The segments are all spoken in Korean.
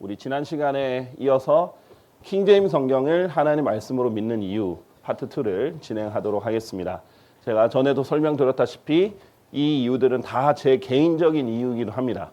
우리 지난 시간에 이어서 킹제임스 성경을 하나님 말씀으로 믿는 이유 파트 2를 진행하도록 하겠습니다. 제가 전에도 설명드렸다시피 이 이유들은 다 제 개인적인 이유이기도 합니다.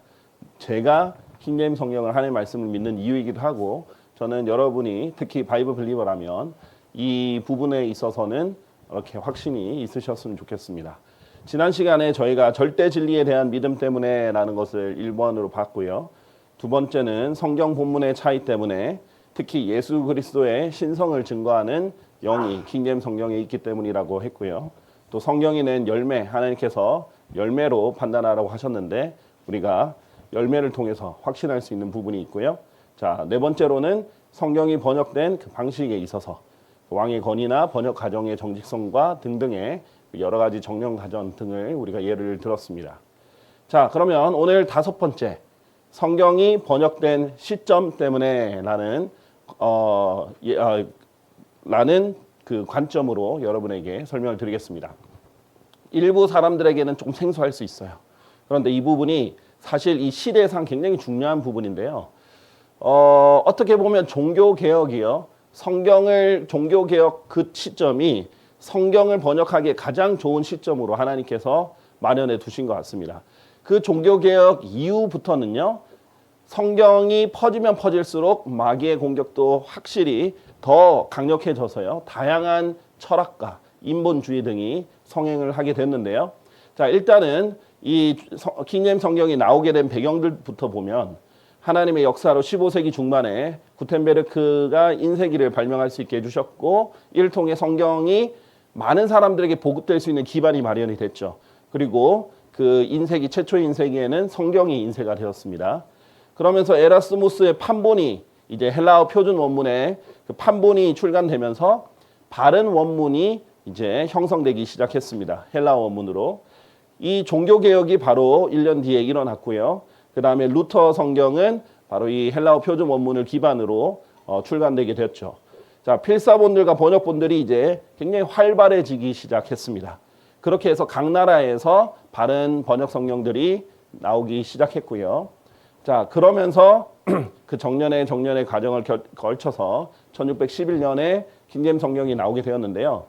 제가 킹제임스 성경을 하나님 말씀을 믿는 이유이기도 하고, 저는 여러분이 특히 바이블 빌리버라면 이 부분에 있어서는 이렇게 확신이 있으셨으면 좋겠습니다. 지난 시간에 저희가 절대 진리에 대한 믿음 때문에 라는 것을 1번으로 봤고요. 두 번째는 성경 본문의 차이 때문에, 특히 예수 그리스도의 신성을 증거하는 영이 킹제임스 성경에 있기 때문이라고 했고요. 또 성경이 낸 열매, 하나님께서 열매로 판단하라고 하셨는데 우리가 열매를 통해서 확신할 수 있는 부분이 있고요. 자, 네 번째로는 성경이 번역된 그 방식에 있어서 왕의 권위나 번역 과정의 정직성과 등등의 여러 가지 정령 과정 등을 우리가 예를 들었습니다. 자, 그러면 오늘 다섯 번째, 성경이 번역된 시점 때문에 라는 그 관점으로 여러분에게 설명을 드리겠습니다. 일부 사람들에게는 좀 생소할 수 있어요. 그런데 이 부분이 사실 이 시대상 굉장히 중요한 부분인데요. 어떻게 보면 종교개혁이요, 종교개혁 그 시점이 성경을 번역하기에 가장 좋은 시점으로 하나님께서 마련해 두신 것 같습니다. 그 종교개혁 이후부터는요, 성경이 퍼지면 퍼질수록 마귀의 공격도 확실히 더 강력해져서요, 다양한 철학과 인본주의 등이 성행을 하게 됐는데요. 자, 일단은 이 킹제임스 성경이 나오게 된 배경들부터 보면, 하나님의 역사로 15세기 중반에 구텐베르크가 인쇄기를 발명할 수 있게 해주셨고, 이를 통해 성경이 많은 사람들에게 보급될 수 있는 기반이 마련이 됐죠. 그리고 그 인쇄기, 최초의 인쇄기에는 성경이 인쇄가 되었습니다. 그러면서 에라스무스의 판본이, 이제 헬라어 표준 원문에 그 판본이 출간되면서 바른 원문이 이제 형성되기 시작했습니다. 헬라어 원문으로. 이 종교개혁이 바로 1년 뒤에 일어났고요. 그 다음에 루터 성경은 바로 이 헬라어 표준 원문을 기반으로 출간되게 됐죠. 자, 필사본들과 번역본들이 이제 굉장히 활발해지기 시작했습니다. 그렇게 해서 각 나라에서 바른 번역 성경들이 나오기 시작했고요. 자, 그러면서 그 정년의 과정을 걸쳐서 1611년에 킹제임스 성경이 나오게 되었는데요.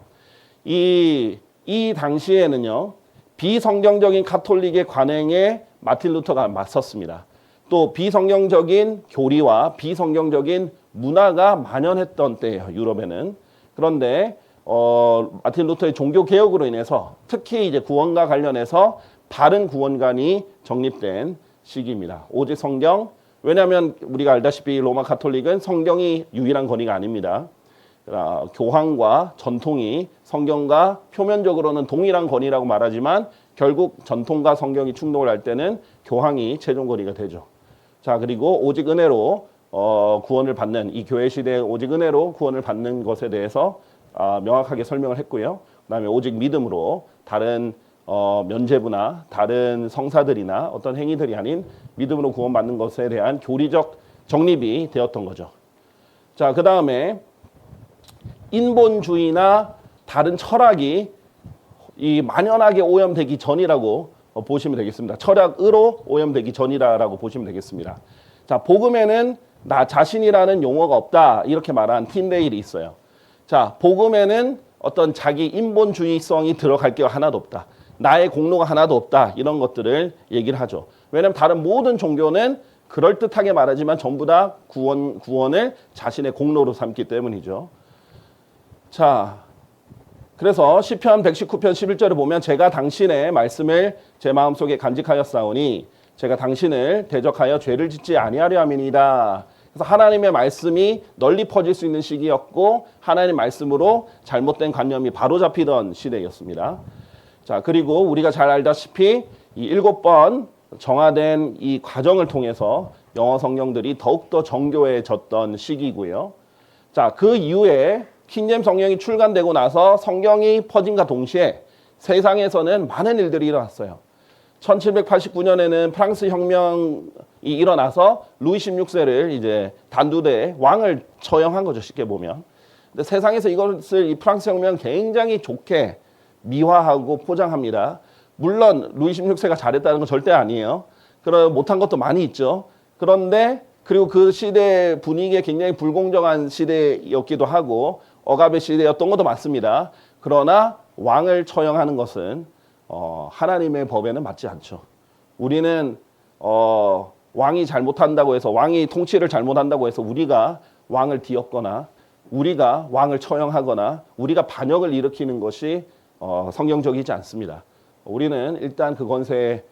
이 당시에는요, 비성경적인 가톨릭의 관행에 마틴 루터가 맞섰습니다. 또 비성경적인 교리와 비성경적인 문화가 만연했던 때예요, 유럽에는. 그런데 마틴 루터의 종교 개혁으로 인해서 특히 이제 구원과 관련해서 바른 구원관이 정립된 시기입니다. 오직 성경, 왜냐하면 우리가 알다시피 로마 가톨릭은 성경이 유일한 권위가 아닙니다. 교황과 전통이 성경과 표면적으로는 동일한 권위라고 말하지만 결국 전통과 성경이 충돌을 할 때는 교황이 최종 권위가 되죠. 자, 그리고 오직 은혜로 구원을 받는, 이 교회 시대에 오직 은혜로 구원을 받는 것에 대해서 명확하게 설명을 했고요. 그다음에 오직 믿음으로, 다른 면죄부나 다른 성사들이나 어떤 행위들이 아닌 믿음으로 구원받는 것에 대한 교리적 정립이 되었던 거죠. 자, 그 다음에 인본주의나 다른 철학이 이 만연하게 오염되기 전이라고 보시면 되겠습니다. 철학으로 오염되기 전이라고 보시면 되겠습니다. 자, 복음에는 나 자신이라는 용어가 없다, 이렇게 말한 틴데일이 있어요. 자, 복음에는 어떤 자기 인본주의성이 들어갈 게 하나도 없다, 나의 공로가 하나도 없다, 이런 것들을 얘기를 하죠. 왜냐하면 다른 모든 종교는 그럴듯하게 말하지만 전부 다 구원을 자신의 공로로 삼기 때문이죠. 자, 그래서 시편 119편 11절을 보면, 제가 당신의 말씀을 제 마음속에 간직하였사오니 제가 당신을 대적하여 죄를 짓지 아니하려 함이니이다. 그래서 하나님의 말씀이 널리 퍼질 수 있는 시기였고, 하나님의 말씀으로 잘못된 관념이 바로잡히던 시대였습니다. 자, 그리고 우리가 잘 알다시피 이 7번 정화된 이 과정을 통해서 영어 성경들이 더욱더 정교해졌던 시기고요. 자, 그 이후에 킹제임스 성경이 출간되고 나서 성경이 퍼진과 동시에 세상에서는 많은 일들이 일어났어요. 1789년에는 프랑스 혁명이 일어나서 루이 16세를 이제 단두대 왕을 처형한 거죠, 쉽게 보면. 근데 세상에서 이것을, 이 프랑스 혁명 굉장히 좋게 미화하고 포장합니다. 물론 루이 16세가 잘했다는 건 절대 아니에요. 그런 못한 것도 많이 있죠. 그런데 그리고 그 시대 분위기에 굉장히 불공정한 시대였기도 하고 억압의 시대였던 것도 맞습니다. 그러나 왕을 처형하는 것은 하나님의 법에는 맞지 않죠. 우리는 왕이 잘못한다고 해서 왕이 통치를 잘못한다고 해서 우리가 왕을 뒤엎거나 우리가 왕을 처형하거나 우리가 반역을 일으키는 것이 성경적이지 않습니다. 우리는 일단 그 권세에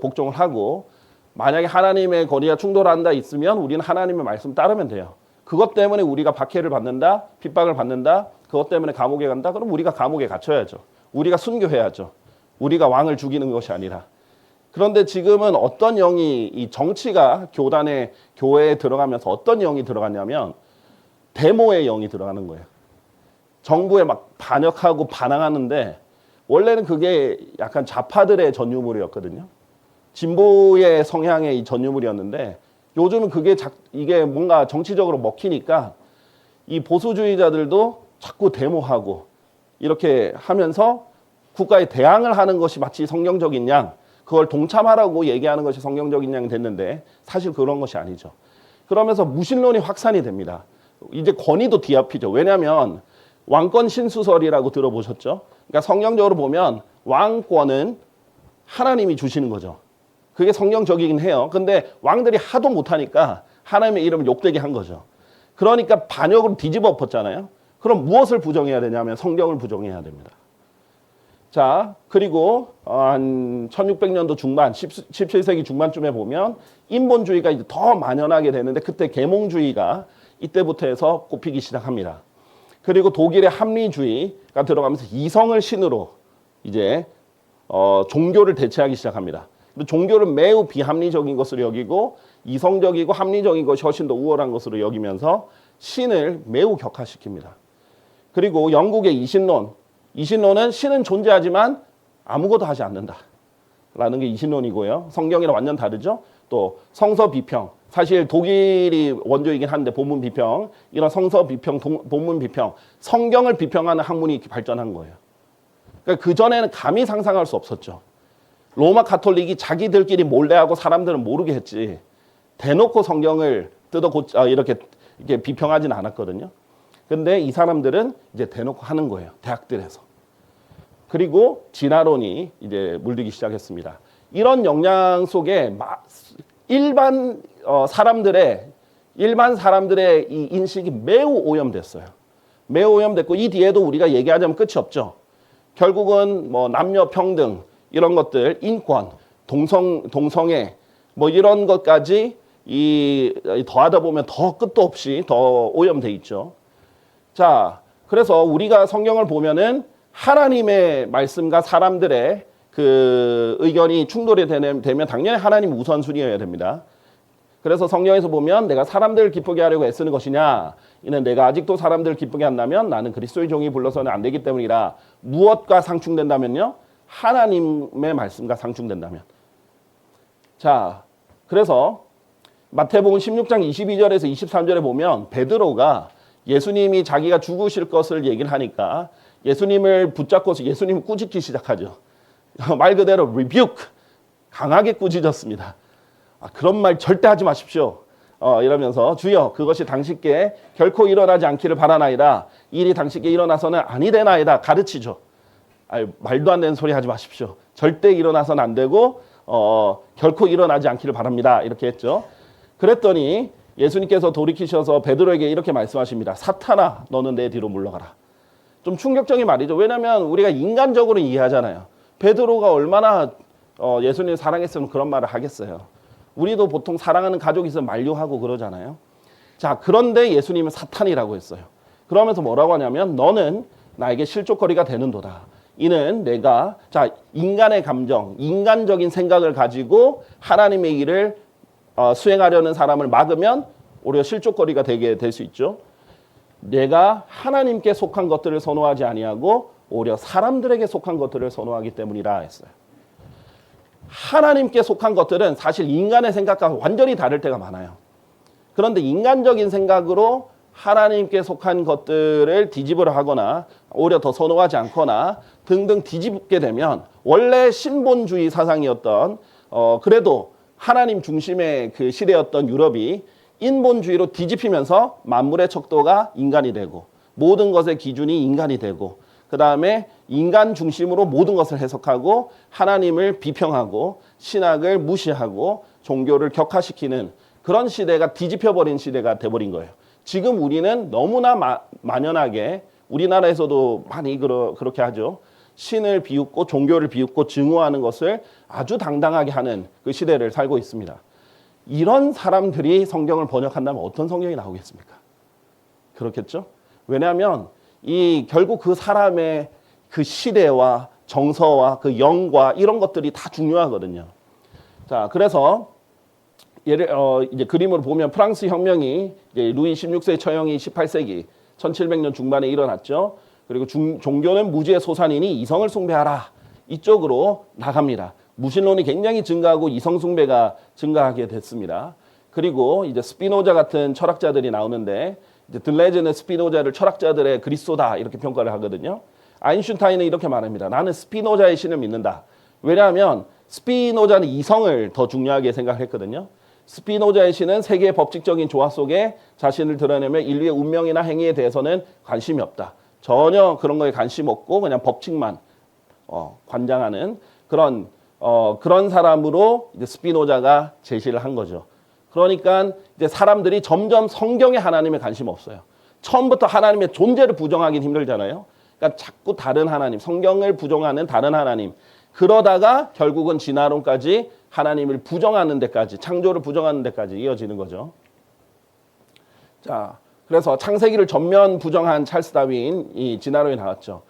복종을 하고 만약에 하나님의 권위와 충돌한다 있으면 우리는 하나님의 말씀 따르면 돼요. 그것 때문에 우리가 박해를 받는다, 핍박을 받는다, 그것 때문에 감옥에 간다, 그럼 우리가 감옥에 갇혀야죠. 우리가 순교해야죠. 우리가 왕을 죽이는 것이 아니라. 그런데 지금은 어떤 영이 이 정치가 교회에 들어가면서 어떤 영이 들어갔냐면 데모의 영이 들어가는 거예요. 정부에 막 반역하고 반항하는데 원래는 그게 약간 좌파들의 전유물이었거든요. 진보의 성향의 이 전유물이었는데 요즘은 이게 뭔가 정치적으로 먹히니까 이 보수주의자들도 자꾸 데모하고 이렇게 하면서 국가에 대항을 하는 것이 마치 성경적인 양, 그걸 동참하라고 얘기하는 것이 성경적인 양이 됐는데 사실 그런 것이 아니죠. 그러면서 무신론이 확산이 됩니다. 이제 권위도 뒤엎이죠. 왜냐하면 왕권 신수설이라고 들어보셨죠? 그러니까 성경적으로 보면 왕권은 하나님이 주시는 거죠. 그게 성경적이긴 해요. 근데 왕들이 하도 못하니까 하나님의 이름을 욕되게 한 거죠. 그러니까 반역으로 뒤집어 엎었잖아요. 그럼 무엇을 부정해야 되냐면 성경을 부정해야 됩니다. 자, 그리고 한 1600년도 중반, 17세기 중반쯤에 보면 인본주의가 이제 더 만연하게 되는데 그때 계몽주의가 이때부터 해서 꼽히기 시작합니다. 그리고 독일의 합리주의가 들어가면서 이성을 신으로 이제 종교를 대체하기 시작합니다. 종교를 매우 비합리적인 것으로 여기고 이성적이고 합리적인 것이 훨씬 더 우월한 것으로 여기면서 신을 매우 격화시킵니다. 그리고 영국의 이신론은 신은 존재하지만 아무것도 하지 않는다라는 게 이신론이고요. 성경이랑 완전 다르죠. 또 성서 비평, 사실 독일이 원조이긴 한데 본문 비평, 이런 성서 비평, 본문 비평, 성경을 비평하는 학문이 발전한 거예요. 그러니까 그전에는 감히 상상할 수 없었죠. 로마 가톨릭이 자기들끼리 몰래 하고 사람들은 모르게 했지 대놓고 성경을 이렇게 비평하지는 않았거든요. 근데 이 사람들은 이제 대놓고 하는 거예요. 대학들에서. 그리고 진화론이 이제 물들기 시작했습니다. 이런 영향 속에 일반 사람들의 이 인식이 매우 오염됐어요. 매우 오염됐고 이 뒤에도 우리가 얘기하자면 끝이 없죠. 결국은 뭐 남녀 평등 이런 것들, 인권, 동성애 뭐 이런 것까지 더하다 보면 더 끝도 없이 더 오염돼 있죠. 자, 그래서 우리가 성경을 보면은 하나님의 말씀과 사람들의 그 의견이 충돌이 되면 당연히 하나님 우선순위여야 됩니다. 그래서 성경에서 보면 내가 사람들을 기쁘게 하려고 애쓰는 것이냐, 이는 내가 아직도 사람들을 기쁘게 한다면 나는 그리스도의 종이 불러서는 안 되기 때문이라. 무엇과 상충된다면요? 하나님의 말씀과 상충된다면. 자, 그래서 마태복음 16장 22절에서 23절에 보면 베드로가 예수님이 자기가 죽으실 것을 얘기를 하니까 예수님을 붙잡고서 예수님을 꾸짖기 시작하죠. 말 그대로 rebuke, 강하게 꾸짖었습니다. 그런 말 절대 하지 마십시오. 이러면서 주여 그것이 당신께 결코 일어나지 않기를 바라나이다. 일이 당신께 일어나서는 아니 되나이다. 가르치죠. 말도 안 되는 소리 하지 마십시오. 절대 일어나서는 안 되고 결코 일어나지 않기를 바랍니다. 이렇게 했죠. 그랬더니 예수님께서 돌이키셔서 베드로에게 이렇게 말씀하십니다. 사탄아, 너는 내 뒤로 물러가라. 좀 충격적인 말이죠. 왜냐하면 우리가 인간적으로 이해하잖아요. 베드로가 얼마나 예수님을 사랑했으면 그런 말을 하겠어요. 우리도 보통 사랑하는 가족이 있으면 만류하고 그러잖아요. 자, 그런데 예수님은 사탄이라고 했어요. 그러면서 뭐라고 하냐면 너는 나에게 실족거리가 되는도다. 이는 내가 인간의 감정, 인간적인 생각을 가지고 하나님의 일을 수행하려는 사람을 막으면 오히려 실족거리가 되게 될 수 있죠. 내가 하나님께 속한 것들을 선호하지 아니하고 오히려 사람들에게 속한 것들을 선호하기 때문이라 했어요. 하나님께 속한 것들은 사실 인간의 생각과 완전히 다를 때가 많아요. 그런데 인간적인 생각으로 하나님께 속한 것들을 뒤집으려 하거나 오히려 더 선호하지 않거나 등등 뒤집게 되면 원래 신본주의 사상이었던 그래도 하나님 중심의 그 시대였던 유럽이 인본주의로 뒤집히면서 만물의 척도가 인간이 되고 모든 것의 기준이 인간이 되고 그 다음에 인간 중심으로 모든 것을 해석하고 하나님을 비평하고 신학을 무시하고 종교를 격화시키는 그런 시대가 뒤집혀버린 시대가 돼버린 거예요. 지금 우리는 너무나 만연하게 우리나라에서도 많이 그렇게 하죠. 신을 비웃고 종교를 비웃고 증오하는 것을 아주 당당하게 하는 그 시대를 살고 있습니다. 이런 사람들이 성경을 번역한다면 어떤 성경이 나오겠습니까? 그렇겠죠? 왜냐하면 결국 그 사람의 그 시대와 정서와 그 영과 이런 것들이 다 중요하거든요. 자, 그래서 이제 그림으로 보면 프랑스 혁명이 이제 루이 16세 처형이 18세기 1700년 중반에 일어났죠. 그리고 종교는 무지의 소산이니 이성을 숭배하라. 이쪽으로 나갑니다. 무신론이 굉장히 증가하고 이성 숭배가 증가하게 됐습니다. 그리고 이제 스피노자 같은 철학자들이 나오는데 이제 들레즈는 스피노자를 철학자들의 그리스도다 이렇게 평가를 하거든요. 아인슈타인은 이렇게 말합니다. 나는 스피노자의 신을 믿는다. 왜냐하면 스피노자는 이성을 더 중요하게 생각했거든요. 스피노자의 신은 세계의 법칙적인 조화 속에 자신을 드러내며 인류의 운명이나 행위에 대해서는 관심이 없다. 전혀 그런 거에 관심 없고 그냥 법칙만 관장하는 그런 사람으로 이제 스피노자가 제시를 한 거죠. 그러니까 이제 사람들이 점점 성경의 하나님에 관심 없어요. 처음부터 하나님의 존재를 부정하기는 힘들잖아요. 그러니까 자꾸 다른 하나님, 성경을 부정하는 다른 하나님. 그러다가 결국은 진화론까지 하나님을 부정하는 데까지, 창조를 부정하는 데까지 이어지는 거죠. 자, 그래서 창세기를 전면 부정한 찰스 다윈이 진화론에 나왔죠.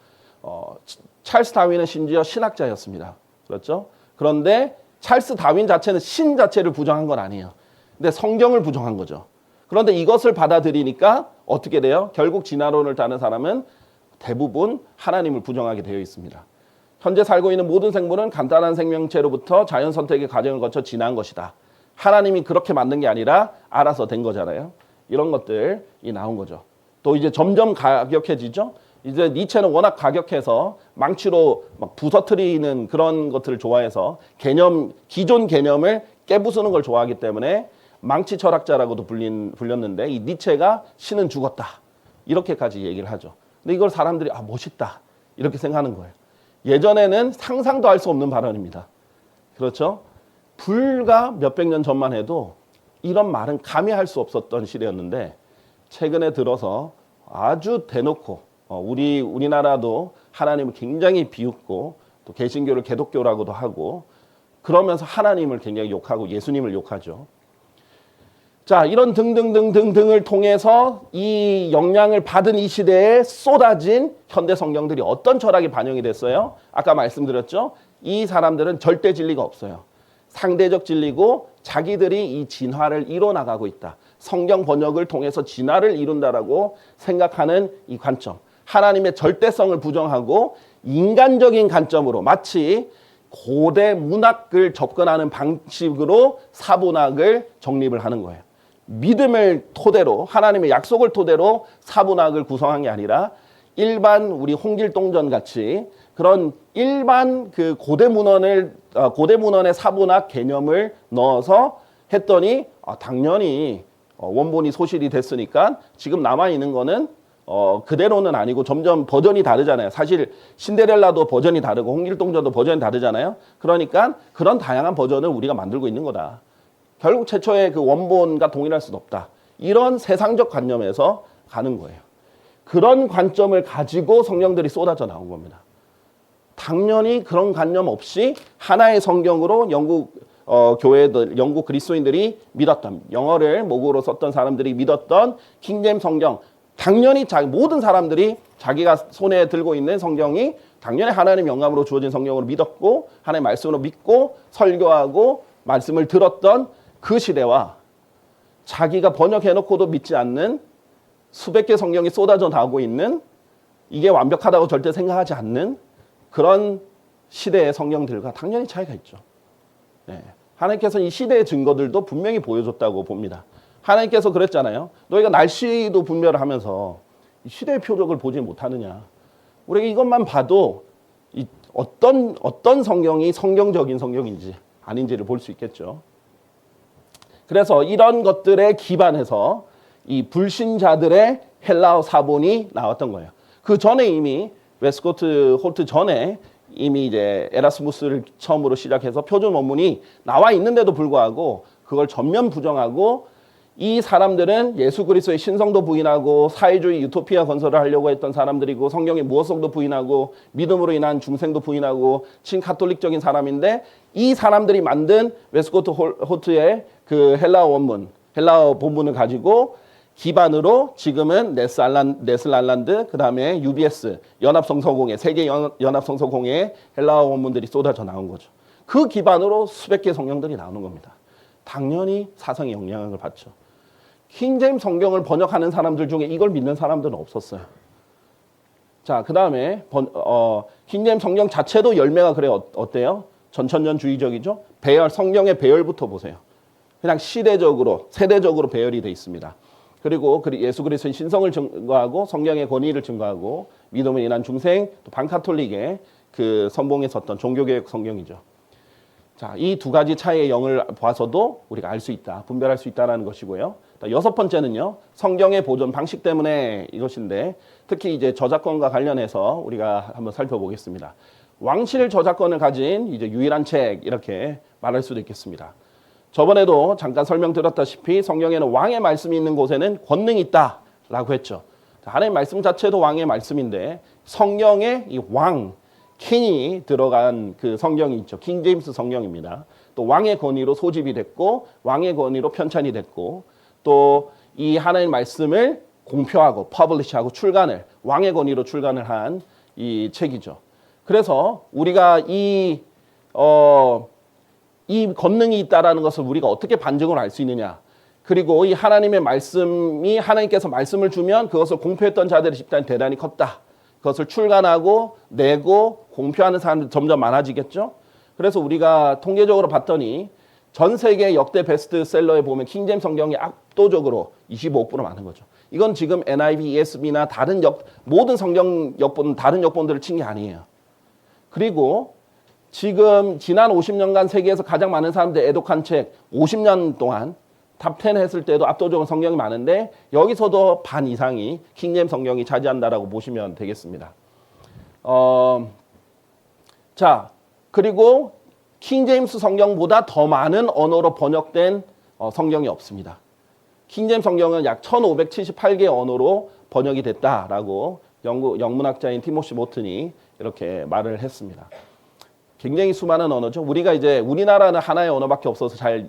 찰스 다윈은 심지어 신학자였습니다. 그렇죠? 그런데 찰스 다윈 자체는 신 자체를 부정한 건 아니에요. 근데 성경을 부정한 거죠. 그런데 이것을 받아들이니까 어떻게 돼요? 결국 진화론을 따는 사람은 대부분 하나님을 부정하게 되어 있습니다. 현재 살고 있는 모든 생물은 간단한 생명체로부터 자연 선택의 과정을 거쳐 진화한 것이다. 하나님이 그렇게 만든 게 아니라 알아서 된 거잖아요. 이런 것들이 나온 거죠. 또 이제 점점 가격해지죠. 이제 니체는 워낙 가격해서 망치로 막 부서뜨리는 그런 것들을 좋아해서 기존 개념을 깨부수는 걸 좋아하기 때문에 망치 철학자라고도 불렸는데 이 니체가 신은 죽었다. 이렇게까지 얘기를 하죠. 근데 이걸 사람들이 멋있다. 이렇게 생각하는 거예요. 예전에는 상상도 할 수 없는 발언입니다. 그렇죠? 불과 몇백 년 전만 해도 이런 말은 감히 할 수 없었던 시대였는데 최근에 들어서 아주 대놓고 우리나라도 하나님을 굉장히 비웃고 또 개신교를 개독교라고도 하고 그러면서 하나님을 굉장히 욕하고 예수님을 욕하죠. 자, 이런 등등등등등을 통해서 이 영향을 받은 이 시대에 쏟아진 현대 성경들이 어떤 철학이 반영이 됐어요? 아까 말씀드렸죠? 이 사람들은 절대 진리가 없어요. 상대적 진리고 자기들이 이 진화를 이뤄나가고 있다. 성경 번역을 통해서 진화를 이룬다라고 생각하는 이 관점. 하나님의 절대성을 부정하고 인간적인 관점으로 마치 고대 문학을 접근하는 방식으로 사본학을 정립을 하는 거예요. 믿음을 토대로 하나님의 약속을 토대로 사본학을 구성한 게 아니라 일반 우리 홍길동전 같이 그런 일반 그 고대 문헌의 사본학 개념을 넣어서 했더니 당연히 원본이 소실이 됐으니까 지금 남아 있는 거는 그대로는 아니고 점점 버전이 다르잖아요. 사실 신데렐라도 버전이 다르고 홍길동전도 버전이 다르잖아요. 그러니까 그런 다양한 버전을 우리가 만들고 있는 거다. 결국 최초의 그 원본과 동일할 수는 없다. 이런 세상적 관념에서 가는 거예요. 그런 관점을 가지고 성경들이 쏟아져 나온 겁니다. 당연히 그런 관념 없이 하나의 성경으로 영국 교회들, 영국 그리스도인들이 믿었던, 영어를 모국어로 썼던 사람들이 믿었던 킹제임스 성경, 당연히 모든 사람들이 자기가 손에 들고 있는 성경이 당연히 하나님 영감으로 주어진 성경으로 믿었고 하나님의 말씀으로 믿고 설교하고 말씀을 들었던 그 시대와 자기가 번역해놓고도 믿지 않는 수백 개 성경이 쏟아져 나오고 있는 이게 완벽하다고 절대 생각하지 않는 그런 시대의 성경들과 당연히 차이가 있죠. 네. 하나님께서 이 시대의 증거들도 분명히 보여줬다고 봅니다. 하나님께서 그랬잖아요. 너희가 날씨도 분별을 하면서 시대의 표적을 보지 못하느냐. 우리가 이것만 봐도 어떤 성경이 성경적인 성경인지 아닌지를 볼 수 있겠죠. 그래서 이런 것들에 기반해서 이 불신자들의 헬라어 사본이 나왔던 거예요. 그 전에 이미 웨스코트 홀트 전에 이미 이제 에라스무스를 처음으로 시작해서 표준 원문이 나와 있는데도 불구하고 그걸 전면 부정하고 이 사람들은 예수 그리스도의 신성도 부인하고 사회주의 유토피아 건설을 하려고 했던 사람들이고 성경의 무엇성도 부인하고 믿음으로 인한 중생도 부인하고 친카톨릭적인 사람인데 이 사람들이 만든 웨스코트 홀트의 그 헬라어 원문, 헬라어 본문을 가지고 기반으로 지금은 네슬랄란드 그다음에 UBS 연합성서공회 세계 연합성서공회의 헬라어 원문들이 쏟아져 나온 거죠. 그 기반으로 수백 개의 성경들이 나오는 겁니다. 당연히 사상의 영향을 받죠. 킹제임스 성경을 번역하는 사람들 중에 이걸 믿는 사람들은 없었어요. 자, 그다음에 킹제임스 성경 자체도 열매가 그래 어때요? 전천년주의적이죠. 배열 성경의 배열부터 보세요. 그냥 시대적으로 세대적으로 배열이 돼 있습니다. 그리고 예수 그리스도의 신성을 증거하고 성경의 권위를 증거하고 믿음으로 인한 중생 또 반카톨릭의 그 선봉에 섰던 종교개혁 성경이죠. 자, 이 두 가지 차이의 영을 봐서도 우리가 알 수 있다, 분별할 수 있다라는 것이고요. 여섯 번째는요, 성경의 보존 방식 때문에 이것인데 특히 이제 저작권과 관련해서 우리가 한번 살펴보겠습니다. 왕실 저작권을 가진 이제 유일한 책 이렇게 말할 수도 있겠습니다. 저번에도 잠깐 설명드렸다시피 성경에는 왕의 말씀이 있는 곳에는 권능이 있다라고 했죠. 하나님의 말씀 자체도 왕의 말씀인데 성경에 이 왕, 킹이 들어간 그 성경이 있죠. 킹제임스 성경입니다. 또 왕의 권위로 소집이 됐고 왕의 권위로 편찬이 됐고 또 이 하나님의 말씀을 공표하고 퍼블리시하고 출간을 왕의 권위로 출간을 한 이 책이죠. 그래서 우리가 이 권능이 있다라는 것을 우리가 어떻게 반증을 알 수 있느냐. 그리고 이 하나님의 말씀이 하나님께서 말씀을 주면 그것을 공표했던 자들의 집단이 대단히 컸다. 그것을 출간하고 내고 공표하는 사람들이 점점 많아지겠죠. 그래서 우리가 통계적으로 봤더니 전 세계 역대 베스트셀러에 보면 킹제임스 성경이 압도적으로 25% 많은 거죠. 이건 지금 NIV, ESV나 다른 모든 성경 역본, 다른 역본들을 친 게 아니에요. 그리고 지금 지난 50년간 세계에서 가장 많은 사람들이 애독한 책 50년 동안 탑10 했을 때도 압도적으로 성경이 많은데 여기서도 반 이상이 킹제임스 성경이 차지한다라고 보시면 되겠습니다. 자, 그리고 킹제임스 성경보다 더 많은 언어로 번역된 성경이 없습니다. 킹제임스 성경은 약 1578개의 언어로 번역이 됐다라고 영국 영문학자인 티모시 모튼이 이렇게 말을 했습니다. 굉장히 수많은 언어죠. 우리가 이제 우리나라는 하나의 언어밖에 없어서 잘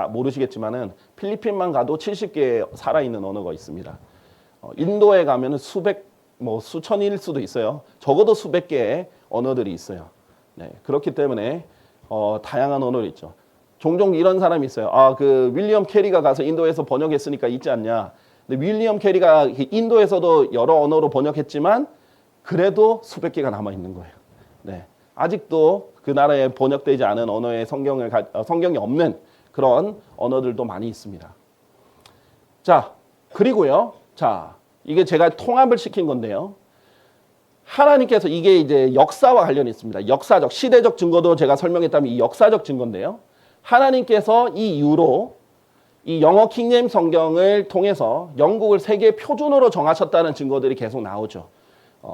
모르시겠지만은 필리핀만 가도 70개의 살아있는 언어가 있습니다. 인도에 가면은 수천일 수도 있어요. 적어도 수백 개의 언어들이 있어요. 네, 그렇기 때문에 다양한 언어가 있죠. 종종 이런 사람이 있어요. 그 윌리엄 캐리가 가서 인도에서 번역했으니까 있지 않냐. 근데 윌리엄 캐리가 인도에서도 여러 언어로 번역했지만 그래도 수백 개가 남아 있는 거예요. 네. 아직도 그 나라에 번역되지 않은 언어의 성경이 없는 그런 언어들도 많이 있습니다. 자, 그리고요. 자, 이게 제가 통합을 시킨 건데요. 하나님께서 이게 이제 역사와 관련이 있습니다. 역사적, 시대적 증거도 제가 설명했다면 이 역사적 증거인데요. 하나님께서 이 이후로 이 영어 킹제임스 성경을 통해서 영국을 세계 표준으로 정하셨다는 증거들이 계속 나오죠.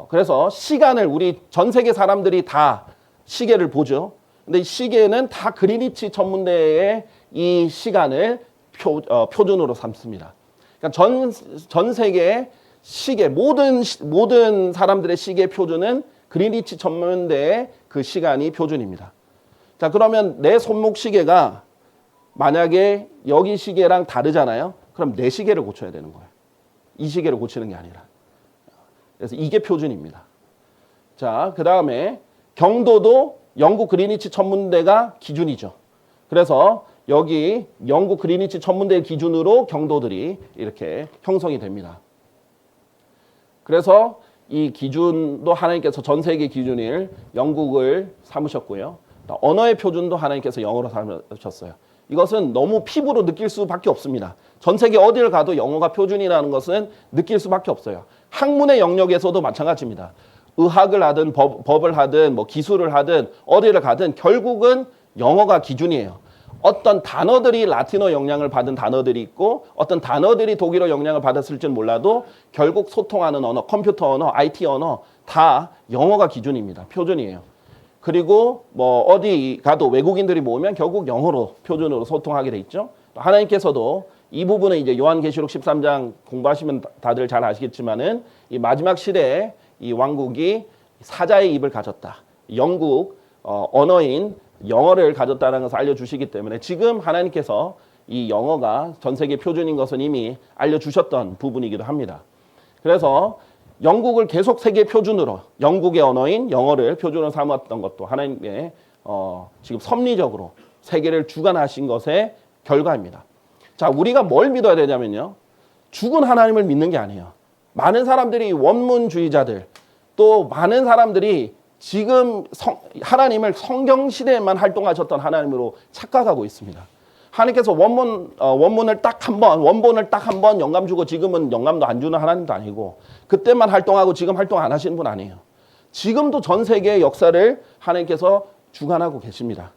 그래서 시간을 우리 전 세계 사람들이 다 시계를 보죠. 근데 이 시계는 다 그리니치 천문대의 이 시간을 표준으로 삼습니다. 그러니까 전 세계의 시계, 모든 사람들의 시계 표준은 그리니치 천문대의 그 시간이 표준입니다. 자, 그러면 내 손목 시계가 만약에 여기 시계랑 다르잖아요. 그럼 내 시계를 고쳐야 되는 거예요. 이 시계를 고치는 게 아니라. 그래서 이게 표준입니다. 자, 그 다음에 경도도 영국 그리니치 천문대가 기준이죠. 그래서 여기 영국 그리니치 천문대 기준으로 경도들이 이렇게 형성이 됩니다. 그래서 이 기준도 하나님께서 전 세계 기준일 영국을 삼으셨고요. 언어의 표준도 하나님께서 영어로 삼으셨어요. 이것은 너무 피부로 느낄 수밖에 없습니다. 전 세계 어디를 가도 영어가 표준이라는 것은 느낄 수밖에 없어요. 학문의 영역에서도 마찬가지입니다. 의학을 하든 법을 하든 뭐 기술을 하든 어디를 가든 결국은 영어가 기준이에요. 어떤 단어들이 라틴어 영향을 받은 단어들이 있고 어떤 단어들이 독일어 영향을 받았을지는 몰라도 결국 소통하는 언어, 컴퓨터 언어, IT 언어 다 영어가 기준입니다. 표준이에요. 그리고 뭐 어디 가도 외국인들이 모으면 결국 영어로 표준으로 소통하게 돼 있죠. 하나님께서도 이 부분은 이제 요한계시록 13장 공부하시면 다들 잘 아시겠지만은 이 마지막 시대에 이 왕국이 사자의 입을 가졌다. 영국 언어인 영어를 가졌다는 것을 알려주시기 때문에 지금 하나님께서 이 영어가 전 세계 표준인 것은 이미 알려주셨던 부분이기도 합니다. 그래서 영국을 계속 세계 표준으로 영국의 언어인 영어를 표준으로 삼았던 것도 하나님의 지금 섭리적으로 세계를 주관하신 것의 결과입니다. 자, 우리가 뭘 믿어야 되냐면요. 죽은 하나님을 믿는 게 아니에요. 많은 사람들이 원문주의자들 또 많은 사람들이 지금 하나님을 성경 시대에만 활동하셨던 하나님으로 착각하고 있습니다. 하나님께서 원문을 딱 한 번, 원본을 딱 한 번 영감 주고 지금은 영감도 안 주는 하나님도 아니고 그때만 활동하고 지금 활동 안 하시는 분 아니에요. 지금도 전 세계의 역사를 하나님께서 주관하고 계십니다.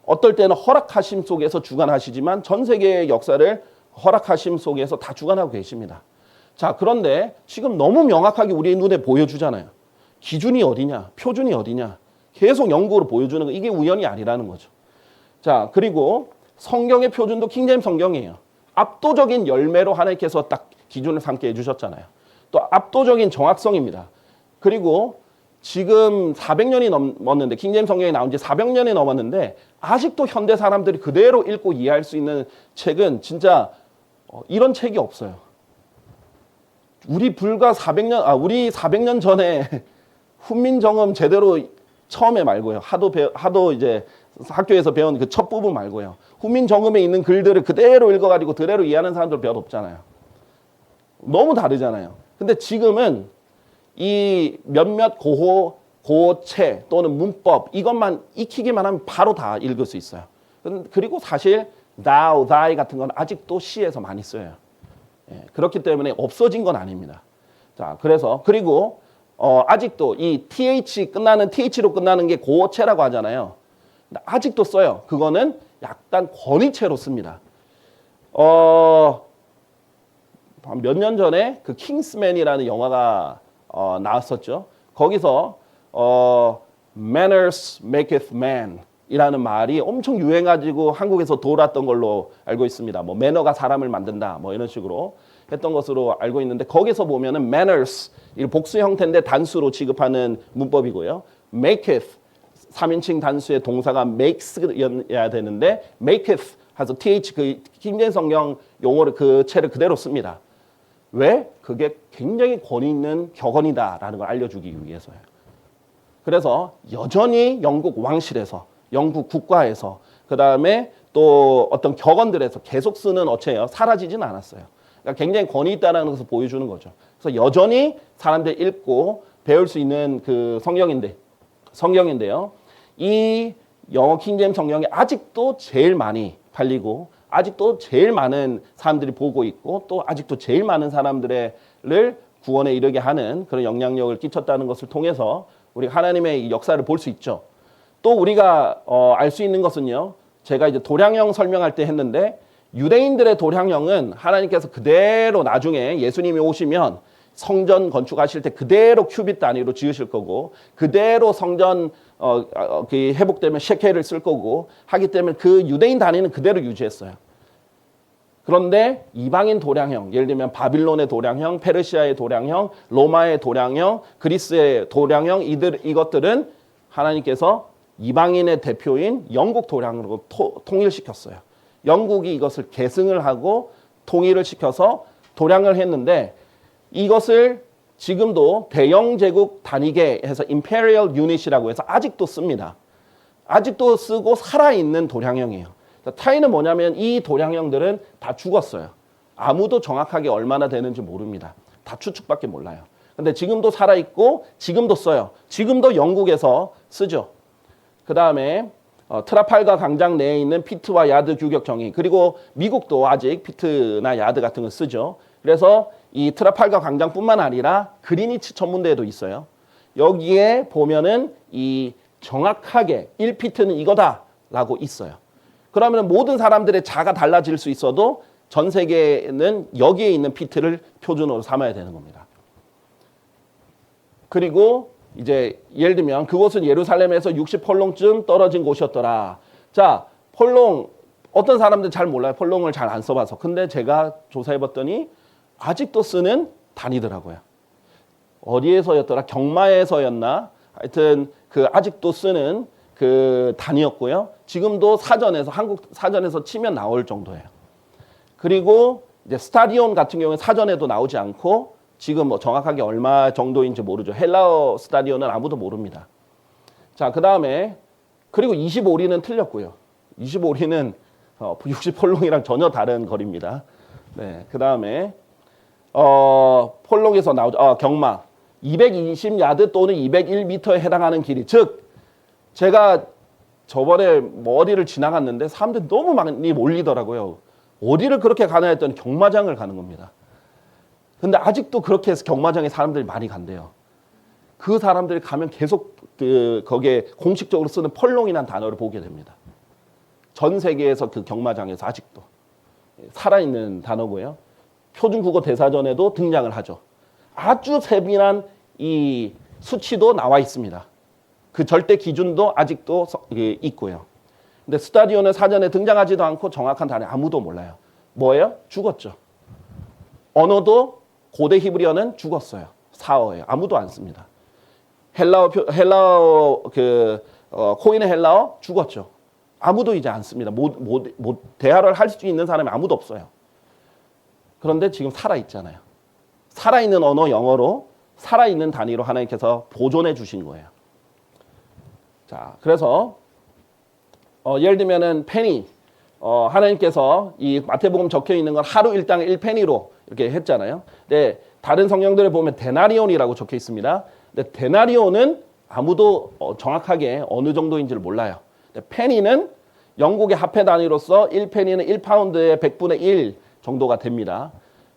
어떨 때는 허락하심 속에서 주관하시지만 전 세계의 역사를 허락하심 속에서 다 주관하고 계십니다. 자, 그런데 지금 너무 명확하게 우리 눈에 보여주잖아요. 기준이 어디냐, 표준이 어디냐 계속 영국으로 보여주는 거 이게 우연이 아니라는 거죠. 자, 그리고 성경의 표준도 킹제임스 성경이에요. 압도적인 열매로 하나님께서 딱 기준을 삼게 해주셨잖아요. 또 압도적인 정확성입니다. 그리고 지금 400년이 넘었는데 킹제임스 성경이 나온 지 400년이 넘었는데 아직도 현대 사람들이 그대로 읽고 이해할 수 있는 책은 진짜 이런 책이 없어요. 우리 400년 전에 훈민정음 제대로 처음에 말고요. 하도 이제 학교에서 배운 그 첫 부분 말고요. 훈민정음에 있는 글들을 그대로 읽어가지고 그대로 이해하는 사람들 몇 없잖아요. 너무 다르잖아요. 근데 지금은 이 몇몇 고체 또는 문법 이것만 익히기만 하면 바로 다 읽을 수 있어요. 그리고 사실 thou, thy 같은 건 아직도 시에서 많이 써요. 그렇기 때문에 없어진 건 아닙니다. 자, 그리고 아직도 이 TH로 끝나는 게 고체라고 하잖아요. 아직도 써요. 그거는 약간 권위체로 씁니다. 몇 년 전에 그 킹스맨이라는 영화가 나왔었죠. 거기서 manners maketh man 이라는 말이 엄청 유행해가지고 한국에서 돌았던 걸로 알고 있습니다. 뭐 매너가 사람을 만든다 뭐 이런 식으로 했던 것으로 알고 있는데 거기서 보면은 manners 이 복수 형태인데 단수로 취급하는 문법이고요. maketh 3인칭 단수의 동사가 makes여야 되는데 maketh 해서 th 그 킹제임스 성경 용어를 그 채를 그대로 씁니다. 왜? 그게 굉장히 권위 있는 격언이다라는 걸 알려주기 위해서예요. 그래서 여전히 영국 왕실에서 영국 국가에서 그 다음에 또 어떤 격언들에서 계속 쓰는 어체예요. 사라지진 않았어요. 그러니까 굉장히 권위 있다는 것을 보여주는 거죠. 그래서 여전히 사람들이 읽고 배울 수 있는 그 성경인데요. 이 영어 킹제임스 성경이 아직도 제일 많이 팔리고 아직도 제일 많은 사람들이 보고 있고 또 아직도 제일 많은 사람들을 구원에 이르게 하는 그런 영향력을 끼쳤다는 것을 통해서 우리가 하나님의 역사를 볼 수 있죠. 또 우리가 알 수 있는 것은요. 제가 이제 도량형 설명할 때 했는데 유대인들의 도량형은 하나님께서 그대로 나중에 예수님이 오시면 성전 건축하실 때 그대로 큐빗 단위로 지으실 거고 그대로 성전 회복되면 셰켈을 쓸 거고 하기 때문에 그 유대인 단위는 그대로 유지했어요. 그런데 이방인 도량형, 예를 들면 바빌론의 도량형, 페르시아의 도량형, 로마의 도량형, 그리스의 도량형 이것들은 하나님께서 이방인의 대표인 영국 도량으로 통일시켰어요. 영국이 이것을 계승을 하고 통일을 시켜서 도량을 했는데 이것을 지금도 대영 제국 단위계 해서 imperial unit이라고 해서 아직도 씁니다. 아직도 쓰고 살아있는 도량형이에요. 차이는 뭐냐면 이 도량형들은 다 죽었어요. 아무도 정확하게 얼마나 되는지 모릅니다. 다 추측밖에 몰라요. 근데 지금도 살아있고 지금도 써요. 지금도 영국에서 쓰죠. 그 다음에 트라팔가 광장 내에 있는 피트와 야드 규격 정의 그리고 미국도 아직 피트나 야드 같은 거 쓰죠. 그래서 이 트라팔가 광장뿐만 아니라 그리니치 천문대에도 있어요. 여기에 보면은 이 정확하게 1피트는 이거다라고 있어요. 그러면 모든 사람들의 자가 달라질 수 있어도 전 세계는 여기에 있는 피트를 표준으로 삼아야 되는 겁니다. 그리고 이제 예를 들면 그곳은 예루살렘에서 60펄롱쯤 떨어진 곳이었더라. 자, 펄롱 어떤 사람들 잘 몰라요. 펄롱을 잘 안 써봐서. 근데 제가 조사해봤더니 아직도 쓰는 단위더라고요. 어디에서였더라? 경마에서였나? 하여튼 그 아직도 쓰는 그 단위였고요. 지금도 사전에서 한국 사전에서 치면 나올 정도예요. 그리고 이제 스타디온 같은 경우는 사전에도 나오지 않고 지금 뭐 정확하게 얼마 정도인지 모르죠. 헬라어 스타디온은 아무도 모릅니다. 자, 그다음에 그리고 25리는 틀렸고요. 25리는 60폴롱이랑 전혀 다른 거리입니다. 네, 그다음에 폴롱에서 나오죠. 경마 220야드 또는 201m에 해당하는 길이, 즉 제가 저번에 머리를 지나갔는데 사람들이 너무 많이 몰리더라고요. 어디를 그렇게 가나 했더니 경마장을 가는 겁니다. 근데 아직도 그렇게 해서 경마장에 사람들이 많이 간대요. 그 사람들이 가면 계속 거기에 공식적으로 쓰는 펄롱이라는 단어를 보게 됩니다. 전 세계에서 그 경마장에서 아직도 살아있는 단어고요. 표준국어 대사전에도 등장을 하죠. 아주 세밀한 이 수치도 나와 있습니다. 그 절대 기준도 아직도 있고요. 근데 스타디온은 사전에 등장하지도 않고 정확한 단어 아무도 몰라요. 뭐예요? 죽었죠. 언어도 고대 히브리어는 죽었어요. 사어예요. 아무도 안 씁니다. 헬라어 코인의 헬라어 죽었죠. 아무도 이제 안 씁니다. 대화를 할 수 있는 사람이 아무도 없어요. 그런데 지금 살아있잖아요. 살아있는 언어 영어로 살아있는 단위로 하나님께서 보존해 주신 거예요. 자, 그래서 예를 들면은 페니, 하나님께서 이 마태복음 적혀 있는 건 하루 일당 1페니로 이렇게 했잖아요. 근데 다른 성경들을 보면 데나리온이라고 적혀 있습니다. 근데 데나리온은 아무도 정확하게 어느 정도인지를 몰라요. 근데 페니는 영국의 화폐 단위로서 1페니는 1파운드의 100분의 1 정도가 됩니다.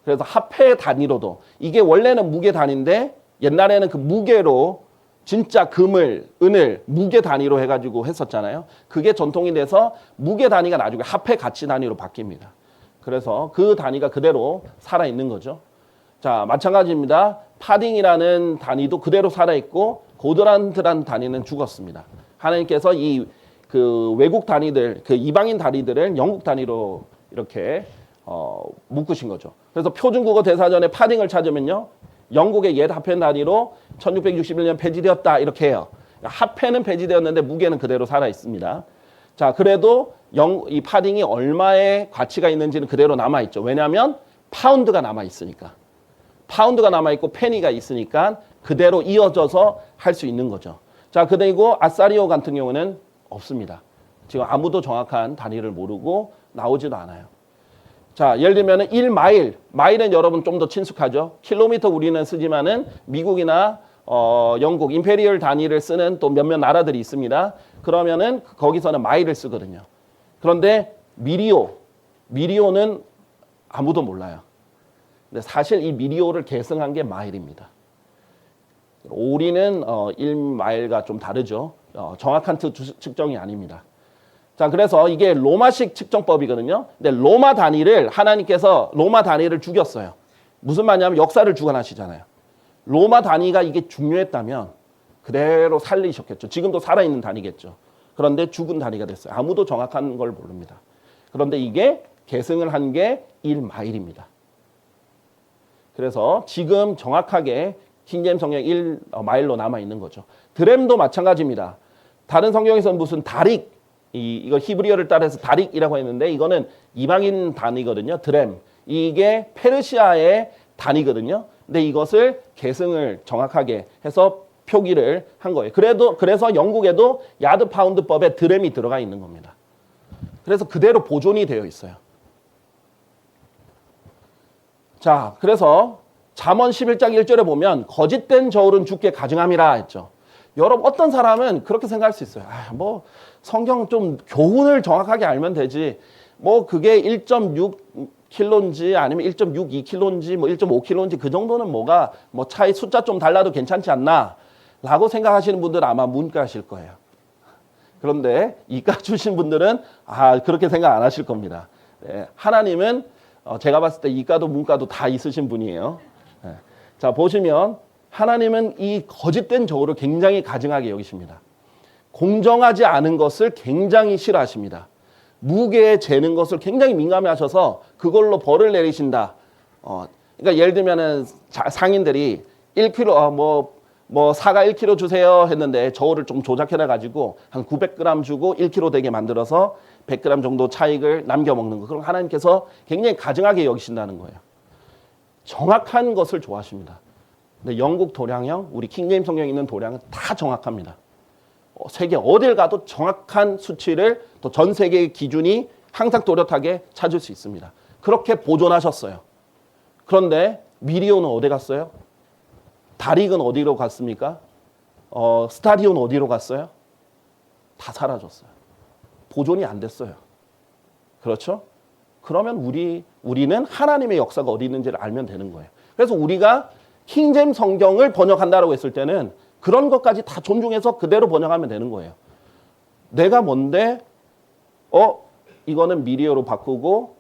그래서 화폐 단위로도 이게 원래는 무게 단위인데 옛날에는 그 무게로 진짜 금을, 은을 무게 단위로 해가지고 했었잖아요. 그게 전통이 돼서 무게 단위가 나중에 화폐 가치 단위로 바뀝니다. 그래서 그 단위가 그대로 살아있는 거죠. 자, 마찬가지입니다. 파딩이라는 단위도 그대로 살아있고 고드란트라는 단위는 죽었습니다. 하나님께서 이 그 외국 단위들, 그 이방인 단위들을 영국 단위로 이렇게 묶으신 거죠. 그래서 표준국어 대사전에 파딩을 찾으면요. 영국의 옛 화폐 단위로 1661년 폐지되었다 이렇게 해요. 화폐는 폐지되었는데 무게는 그대로 살아 있습니다. 자, 그래도 이 파딩이 얼마의 가치가 있는지는 그대로 남아 있죠. 왜냐하면 파운드가 남아 있으니까. 파운드가 남아 있고 페니가 있으니까 그대로 이어져서 할 수 있는 거죠. 자, 그리고 아사리오 같은 경우는 없습니다. 지금 아무도 정확한 단위를 모르고 나오지도 않아요. 자, 예를 들면 1마일, 마일은 여러분 좀 더 친숙하죠. 킬로미터 우리는 쓰지만은 미국이나 영국 임페리얼 단위를 쓰는 또 몇몇 나라들이 있습니다. 그러면은 거기서는 마일을 쓰거든요. 그런데 미리오는 아무도 몰라요. 근데 사실 이 미리오를 계승한 게 마일입니다. 오리는 1마일과 좀 다르죠. 정확한 측정이 아닙니다. 자, 그래서 이게 로마식 측정법이거든요. 근데 하나님께서 로마 단위를 죽였어요. 무슨 말이냐면 역사를 주관하시잖아요. 로마 단위가 이게 중요했다면 그대로 살리셨겠죠. 지금도 살아있는 단위겠죠. 그런데 죽은 단위가 됐어요. 아무도 정확한 걸 모릅니다. 그런데 이게 계승을 한 게 1마일입니다. 그래서 지금 정확하게 킹제임스 성경 1마일로 남아있는 거죠. 드램도 마찬가지입니다. 다른 성경에서는 무슨 다릭, 이거 히브리어를 따라서 다릭이라고 했는데 이거는 이방인 단위거든요. 드램. 이게 페르시아의 단위거든요. 근데 이것을 계승을 정확하게 해서 표기를 한 거예요. 그래서 영국에도 야드 파운드법에 드램이 들어가 있는 겁니다. 그래서 그대로 보존이 되어 있어요. 자, 그래서 잠언 11장 1절에 보면 거짓된 저울은 주께 가증함이라 했죠. 여러분 어떤 사람은 그렇게 생각할 수 있어요. 뭐 성경 좀 교훈을 정확하게 알면 되지. 뭐 그게 1.6kg인지 아니면 1.62kg인지 뭐 1.5kg인지 그 정도는 뭐가 뭐 차이 숫자 좀 달라도 괜찮지 않나? 라고 생각하시는 분들은 아마 문과실 거예요. 그런데 이과 주신 분들은 그렇게 생각 안 하실 겁니다. 네, 하나님은 제가 봤을 때 이과도 문과도 다 있으신 분이에요. 네. 자, 보시면 하나님은 이 거짓된 저울을 굉장히 가증하게 여기십니다. 공정하지 않은 것을 굉장히 싫어하십니다. 무게에 재는 것을 굉장히 민감해 하셔서 그걸로 벌을 내리신다. 그러니까 예를 들면은 상인들이 1kg, 사과 1kg 주세요 했는데 저울을 좀 조작해놔 가지고 한 900g 주고 1kg 되게 만들어서 100g 정도 차익을 남겨 먹는 거. 그럼 하나님께서 굉장히 가증하게 여기신다는 거예요. 정확한 것을 좋아하십니다. 근데 영국 도량형, 우리 킹제임스 성경에 있는 도량은 다 정확합니다. 세계 어딜 가도 정확한 수치를 또 전 세계의 기준이 항상 또렷하게 찾을 수 있습니다. 그렇게 보존하셨어요. 그런데 미리오는 어디 갔어요? 다릭은 어디로 갔습니까? 스타디온 어디로 갔어요? 다 사라졌어요. 보존이 안 됐어요. 그렇죠? 그러면 우리는 하나님의 역사가 어디 있는지를 알면 되는 거예요. 그래서 우리가 킹제임스 성경을 번역한다라고 했을 때는 그런 것까지 다 존중해서 그대로 번역하면 되는 거예요. 내가 뭔데 이거는 미리어로 바꾸고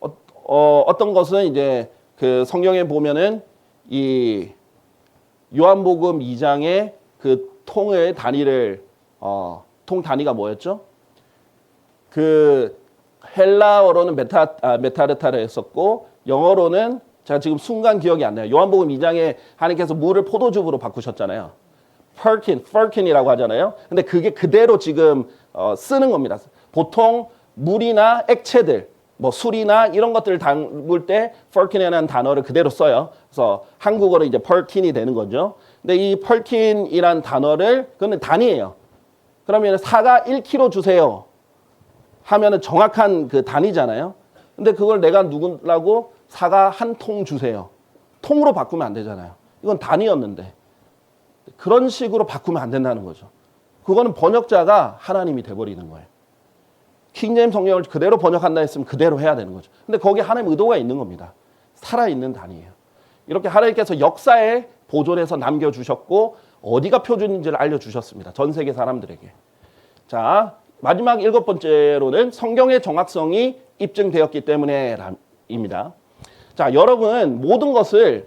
어떤 것은 이제 그 성경에 보면은 이 요한복음 2장의 그 통의 단위를 통 단위가 뭐였죠? 그 헬라어로는 메타르타를 했었고 영어로는 제가 지금 순간 기억이 안 나요. 요한복음 2장에 하나님께서 물을 포도즙으로 바꾸셨잖아요. 퍼킨이라고 하잖아요. 근데 그게 그대로 지금 쓰는 겁니다. 보통 물이나 액체들, 술이나 이런 것들을 담을 때 퍼킨이라는 단어를 그대로 써요. 그래서 한국어로 이제 퍼킨이 되는 거죠. 근데 이 퍼킨이라는 단어를 그건 단위예요. 그러면 사과 1kg 주세요 하면은 정확한 그 단위잖아요. 근데 그걸 내가 누구라고 사과 한 통 주세요. 통으로 바꾸면 안 되잖아요. 이건 단위였는데. 그런 식으로 바꾸면 안 된다는 거죠. 그거는 번역자가 하나님이 돼버리는 거예요. 킹제임스 성경을 그대로 번역한다 했으면 그대로 해야 되는 거죠. 근데 거기에 하나님 의도가 있는 겁니다. 살아있는 단위예요. 이렇게 하나님께서 역사에 보존해서 남겨주셨고 어디가 표준인지를 알려주셨습니다. 전 세계 사람들에게. 자, 마지막 7번째로는 성경의 정확성이 입증되었기 때문에입니다. 자, 여러분 모든 것을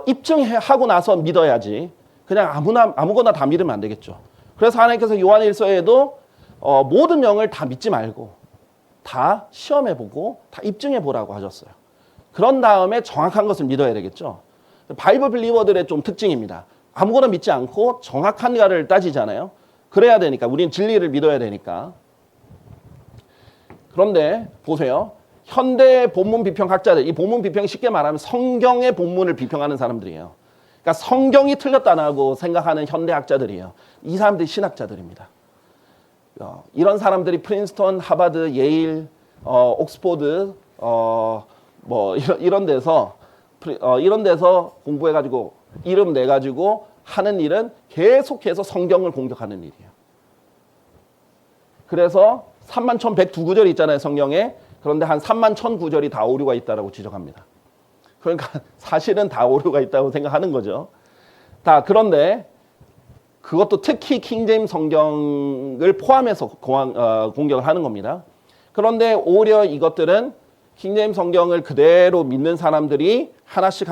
입증하고 나서 믿어야지 그냥 아무거나 다 믿으면 안 되겠죠. 그래서 하나님께서 요한일서에도 모든 영을 다 믿지 말고 다 시험해보고 다 입증해보라고 하셨어요. 그런 다음에 정확한 것을 믿어야 되겠죠. 바이블 빌리버들의 좀 특징입니다. 아무거나 믿지 않고 정확한가를 따지잖아요. 그래야 되니까 우리는 진리를 믿어야 되니까. 그런데 보세요. 현대 본문 비평학자들, 이 본문 비평 쉽게 말하면 성경의 본문을 비평하는 사람들이에요. 그러니까 성경이 틀렸다고 생각하는 현대학자들이에요. 이 사람들이 신학자들입니다. 이런 사람들이 프린스턴, 하버드, 예일, 옥스포드, 이런 데서 공부해가지고 이름 내가지고 하는 일은 계속해서 성경을 공격하는 일이에요. 그래서 31,102구절이 있잖아요, 성경에. 그런데 한 31,000구절이 다 오류가 있다고 지적합니다. 그러니까 사실은 다 오류가 있다고 생각하는 거죠. 그런데 그것도 특히 킹제임스 성경을 포함해서 공격을 하는 겁니다. 그런데 오히려 이것들은 킹제임스 성경을 그대로 믿는 사람들이 하나씩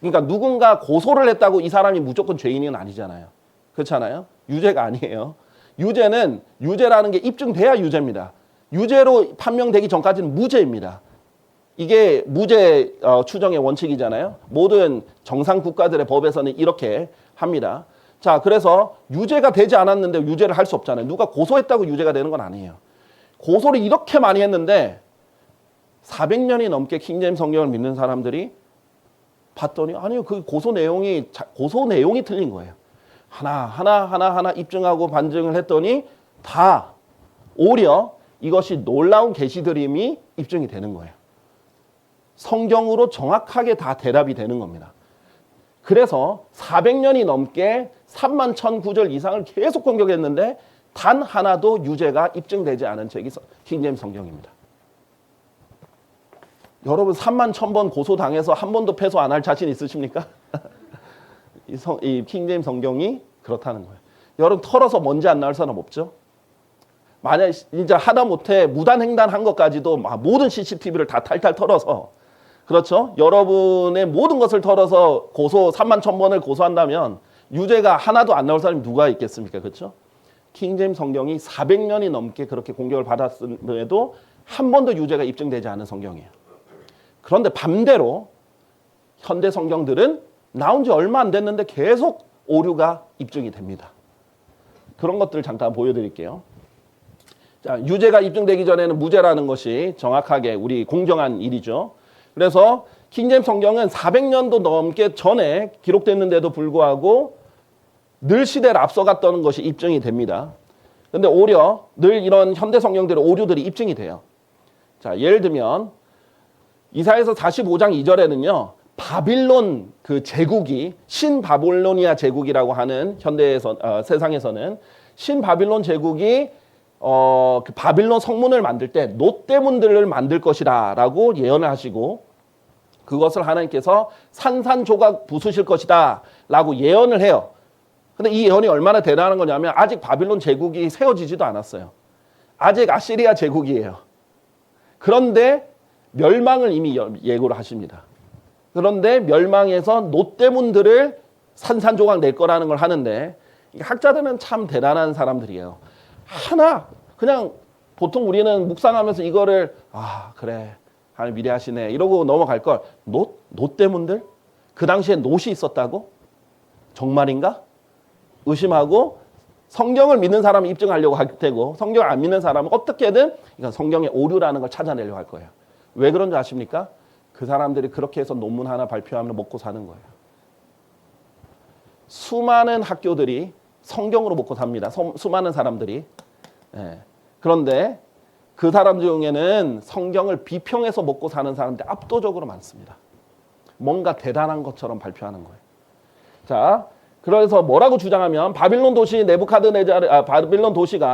그러니까 누군가 고소를 했다고 이 사람이 무조건 죄인은 아니잖아요. 그렇잖아요. 유죄가 아니에요. 유죄라는 게 입증돼야 유죄입니다. 유죄로 판명되기 전까지는 무죄입니다. 이게 무죄 추정의 원칙이잖아요. 모든 정상 국가들의 법에서는 이렇게 합니다. 자, 그래서 유죄가 되지 않았는데 유죄를 할 수 없잖아요. 누가 고소했다고 유죄가 되는 건 아니에요. 고소를 이렇게 많이 했는데 400년이 넘게 킹제임스 성경을 믿는 사람들이 봤더니 아니요, 그 고소 내용이 틀린 거예요. 하나 입증하고 반증을 했더니 다 오히려 이것이 놀라운 계시들임이 입증이 되는 거예요. 성경으로 정확하게 다 대답이 되는 겁니다. 그래서 400년이 넘게 31,000구절 이상을 계속 공격했는데 단 하나도 유죄가 입증되지 않은 책이 킹제임스 성경입니다. 여러분 31,000번 고소당해서 한 번도 패소 안 할 자신 있으십니까? 이 킹제임스 성경이 그렇다는 거예요. 여러분 털어서 먼지 안 나올 사람 없죠? 만약 이제 하다못해 무단횡단한 것까지도 모든 CCTV를 다 탈탈 털어서 그렇죠? 여러분의 모든 것을 털어서 고소 3만 1,000번을 고소한다면 유죄가 하나도 안 나올 사람이 누가 있겠습니까? 그렇죠? 킹제임스 성경이 400년이 넘게 그렇게 공격을 받았음에도 한 번도 유죄가 입증되지 않은 성경이에요. 그런데 반대로 현대 성경들은 나온 지 얼마 안 됐는데 계속 오류가 입증이 됩니다. 그런 것들을 잠깐 보여드릴게요. 자, 유죄가 입증되기 전에는 무죄라는 것이 정확하게 우리 공정한 일이죠. 그래서 킹제임스 성경은 400년도 넘게 전에 기록됐는데도 불구하고 늘 시대를 앞서갔다는 것이 입증이 됩니다. 그런데 오히려 늘 이런 현대 성경들의 오류들이 입증이 돼요. 자, 예를 들면 이사야서 45장 2절에는요. 바빌론 그 제국이 신바빌로니아 제국이라고 하는 현대에서 세상에서는 신바빌론 제국이 그 바빌론 성문을 만들 때 놋대문들을 만들 것이다라고 예언을 하시고 그것을 하나님께서 산산조각 부수실 것이다라고 예언을 해요. 근데 이 예언이 얼마나 대단한 거냐면 아직 바빌론 제국이 세워지지도 않았어요. 아직 아시리아 제국이에요. 그런데 멸망을 이미 예고를 하십니다. 그런데 멸망해서 놋대문들을 산산조각 낼 거라는 걸 하는데 학자들은 참 대단한 사람들이에요. 하나 그냥 보통 우리는 묵상하면서 이거를 그래 하나님 미래하시네 이러고 넘어갈 걸 놋대문들? 그 당시에 놋이 있었다고? 정말인가? 의심하고 성경을 믿는 사람은 입증하려고 할 테고 성경을 안 믿는 사람은 어떻게든 이건 성경의 오류라는 걸 찾아내려고 할 거예요. 왜 그런 줄 아십니까? 그 사람들이 그렇게 해서 논문 하나 발표하면 먹고 사는 거예요. 수많은 학교들이 성경으로 먹고 삽니다. 수많은 사람들이. 그런데 그 사람 중에는 성경을 비평해서 먹고 사는 사람들이 압도적으로 많습니다. 뭔가 대단한 것처럼 발표하는 거예요. 자, 그래서 뭐라고 주장하면 바빌론 도시가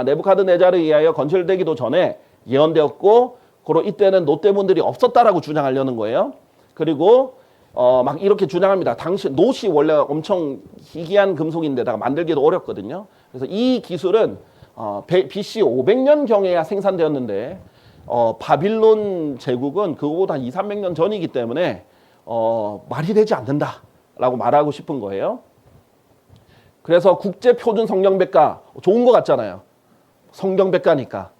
네부카드네자르에 의하여 건설되기도 전에 예언되었고 고로 이때는 놋대문들이 없었다라고 주장하려는 거예요. 그리고 막 이렇게 주장합니다. 당시 놋이 원래 엄청 희귀한 금속인데다가 만들기도 어렵거든요. 그래서 이 기술은 BC 500년경에야 생산되었는데 바빌론 제국은 그거보다 200~300년 전이기 때문에 말이 되지 않는다라고 말하고 싶은 거예요. 그래서 국제표준 성경백과 좋은 것 같잖아요. 성경백과니까.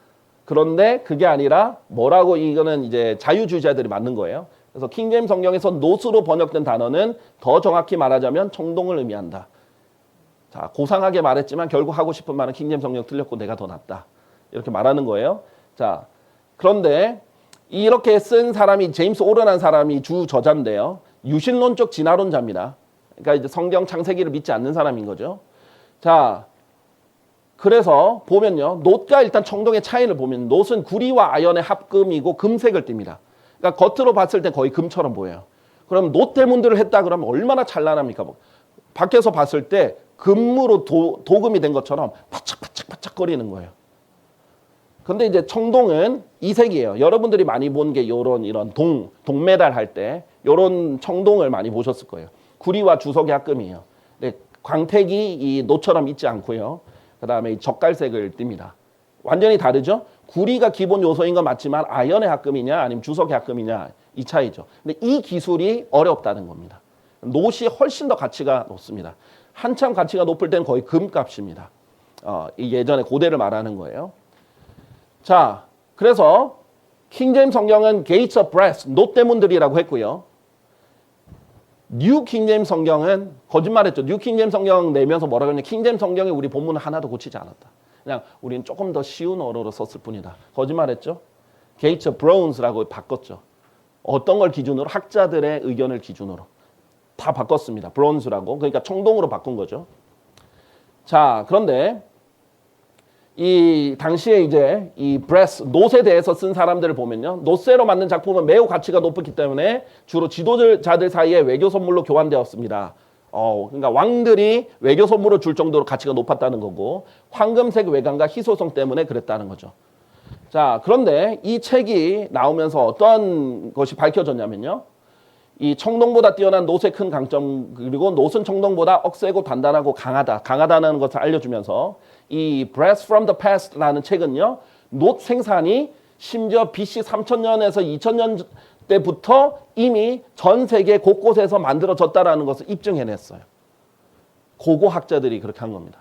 그런데 그게 아니라 뭐라고 이거는 이제 자유주의자들이 만든 거예요. 그래서 킹제임스 성경에서 놋으로 번역된 단어는 더 정확히 말하자면 청동을 의미한다. 자, 고상하게 말했지만 결국 하고 싶은 말은 킹제임스 성경 틀렸고 내가 더 낫다. 이렇게 말하는 거예요. 자, 그런데 이렇게 쓴 사람이 제임스 오런한 사람이 주 저자인데요. 유신론적 진화론자입니다. 그러니까 이제 성경 창세기를 믿지 않는 사람인 거죠. 자, 그래서 보면요. 놋과 일단 청동의 차이를 보면 놋은 구리와 아연의 합금이고 금색을 띱니다. 그러니까 겉으로 봤을 때 거의 금처럼 보여요. 그럼 놋대문들을 했다 그러면 얼마나 찬란합니까? 밖에서 봤을 때 금으로 도금이 된 것처럼 바짝바짝바짝거리는 거예요. 근데 이제 청동은 이색이에요. 여러분들이 많이 본 게 이런 동메달 할 때 이런 청동을 많이 보셨을 거예요. 구리와 주석의 합금이에요. 근데 광택이 이 놋처럼 있지 않고요. 그 다음에 이 젓갈색을 띱니다. 완전히 다르죠? 구리가 기본 요소인 건 맞지만 아연의 합금이냐 아니면 주석의 합금이냐 이 차이죠. 근데 이 기술이 어렵다는 겁니다. 놋이 훨씬 더 가치가 높습니다. 한참 가치가 높을 때는 거의 금값입니다. 예전에 고대를 말하는 거예요. 자, 그래서 킹제임스 성경은 Gates of Brass, 놋대문들이라고 했고요. 뉴 킹제임스 성경은 거짓말했죠. 뉴 킹제임스 성경 내면서 뭐라고 했냐. 킹제임스 성경에 우리 본문을 하나도 고치지 않았다. 그냥 우리는 조금 더 쉬운 어로로 썼을 뿐이다. 거짓말했죠. Gates of Bronze라고 바꿨죠. 어떤 걸 기준으로? 학자들의 의견을 기준으로. 다 바꿨습니다. 브론즈라고. 그러니까 청동으로 바꾼 거죠. 자, 그런데 이 당시에 이제 이 브레스, 놋에 대해서 쓴 사람들을 보면요. 놋쇠로 만든 작품은 매우 가치가 높기 때문에 주로 지도자들 사이에 외교 선물로 교환되었습니다. 그러니까 왕들이 외교 선물을 줄 정도로 가치가 높았다는 거고 황금색 외관과 희소성 때문에 그랬다는 거죠. 자, 그런데 이 책이 나오면서 어떤 것이 밝혀졌냐면요. 이 청동보다 뛰어난 놋의 큰 강점, 그리고 놋은 청동보다 억세고 단단하고 강하다. 강하다는 것을 알려주면서 이 Blast from the Past라는 책은요, 놋 생산이 심지어 BC 3000년에서 2000년 때부터 이미 전 세계 곳곳에서 만들어졌다라는 것을 입증해냈어요. 고고학자들이 그렇게 한 겁니다.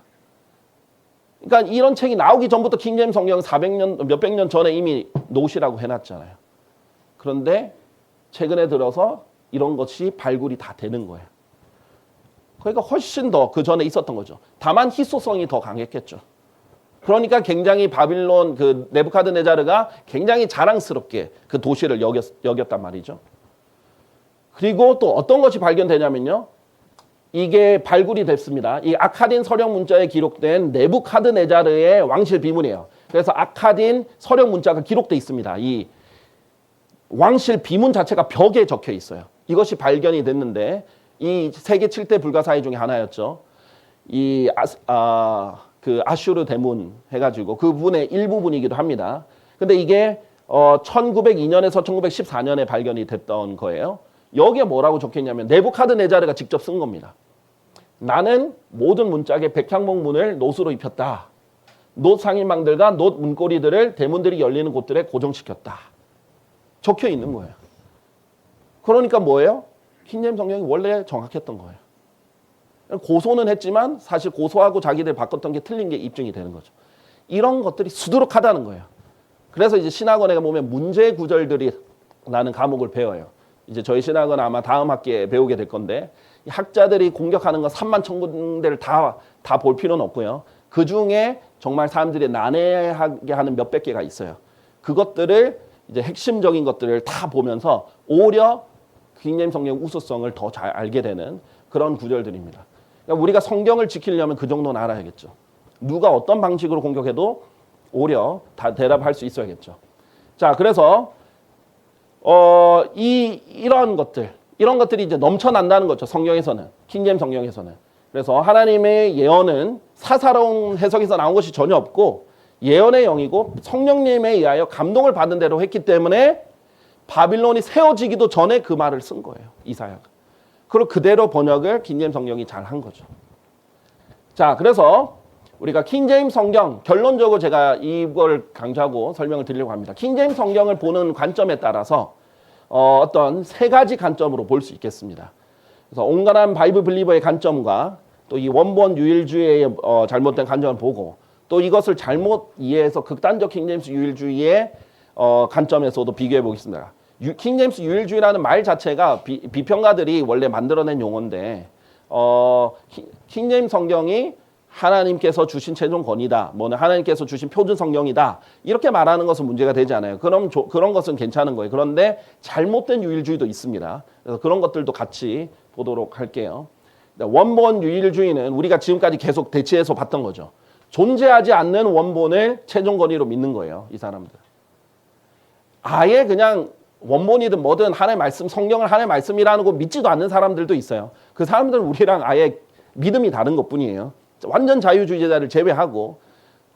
그러니까 이런 책이 나오기 전부터 킹제임스 성경 400년, 몇백 년 전에 이미 놋이라고 해놨잖아요. 그런데 최근에 들어서 이런 것이 발굴이 다 되는 거예요. 그러니까 훨씬 더 그 전에 있었던 거죠. 다만 희소성이 더 강했겠죠. 그러니까 굉장히 바빌론 그 네부카드네자르가 굉장히 자랑스럽게 그 도시를 여겼단 말이죠. 그리고 또 어떤 것이 발견되냐면요. 이게 발굴이 됐습니다. 이 아카딘 서령 문자에 기록된 네부카드네자르의 왕실 비문이에요. 그래서 아카딘 서령 문자가 기록돼 있습니다. 이 왕실 비문 자체가 벽에 적혀 있어요. 이것이 발견이 됐는데 이 세계 7대 불가사의 중에 하나였죠. 이 그 아슈르 대문 해가지고 그 부분의 일부분이기도 합니다. 근데 이게 1902년에서 1914년에 발견이 됐던 거예요. 여기에 뭐라고 적혀있냐면 네부카드네자르가 직접 쓴 겁니다. 나는 모든 문짝에 백향목문을 놋으로 입혔다. 놋 상인망들과 놋 문고리들을 대문들이 열리는 곳들에 고정시켰다. 적혀 있는 거예요. 그러니까 뭐예요? 킹제임스 성경이 원래 정확했던 거예요. 고소는 했지만 사실 고소하고 자기들 바꿨던 게 틀린 게 입증이 되는 거죠. 이런 것들이 수두룩하다는 거예요. 그래서 이제 신학원에 보면 문제 구절들이라는 과목을 배워요. 이제 저희 신학은 아마 다음 학기에 배우게 될 건데 학자들이 공격하는 거 3만 천군데를 다 볼 필요는 없고요. 그 중에 정말 사람들이 난해하게 하는 몇백 개가 있어요. 그것들을 이제 핵심적인 것들을 다 보면서 오히려 킹제임스 성경의 우수성을 더 잘 알게 되는 그런 구절들입니다. 그러니까 우리가 성경을 지키려면 그 정도는 알아야겠죠. 누가 어떤 방식으로 공격해도 오히려 다 대답할 수 있어야겠죠. 자, 그래서 이런 것들이 이제 넘쳐난다는 거죠. 성경에서는, 킹제임스 성경에서는. 그래서 하나님의 예언은 사사로운 해석에서 나온 것이 전혀 없고 예언의 영이고 성령님에 의하여 감동을 받은 대로 했기 때문에 바빌론이 세워지기도 전에 그 말을 쓴 거예요. 이사야가. 그리고 그대로 번역을 킹제임스 성경이 잘 한 거죠. 자, 그래서 우리가 킹제임스 성경, 결론적으로 제가 이걸 강조하고 설명을 드리려고 합니다. 킹제임스 성경을 보는 관점에 따라서 어떤 세 가지 관점으로 볼 수 있겠습니다. 그래서 온건한 바이블 빌리버의 관점과 또 이 원본 유일주의의 잘못된 관점을 보고 또 이것을 잘못 이해해서 극단적 킹제임스 유일주의의 관점에서도 비교해 보겠습니다. 킹제임스 유일주의라는 말 자체가 비평가들이 원래 만들어낸 용어인데 킹제임스 성경이 하나님께서 주신 최종 권위다, 뭐는 하나님께서 주신 표준 성경이다 이렇게 말하는 것은 문제가 되지 않아요. 그럼 그런 것은 괜찮은 거예요. 그런데 잘못된 유일주의도 있습니다. 그래서 그런 것들도 같이 보도록 할게요. 원본 유일주의는 우리가 지금까지 계속 대치해서 봤던 거죠. 존재하지 않는 원본을 최종 권위로 믿는 거예요. 이 사람들. 아예 그냥 원본이든 뭐든 하나님의 말씀, 성경을 하나님의 말씀이라는 거 믿지도 않는 사람들도 있어요. 그 사람들은 우리랑 아예 믿음이 다른 것뿐이에요. 완전 자유주의자를 제외하고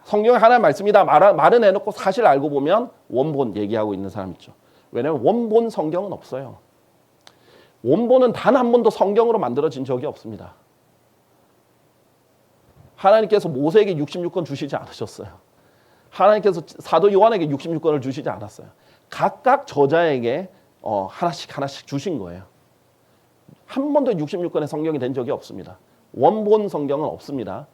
성경이 하나님의 말씀이다 말은 해놓고 사실 알고 보면 원본 얘기하고 있는 사람 있죠. 왜냐하면 원본 성경은 없어요. 원본은 단 한 번도 성경으로 만들어진 적이 없습니다. 하나님께서 모세에게 66권 주시지 않으셨어요. 하나님께서 사도 요한에게 66권을 주시지 않았어요. 각각 저자에게 하나씩 주신 거예요. 한 번도 66권의 성경이 된 적이 없습니다. 원본 성경은 없습니다.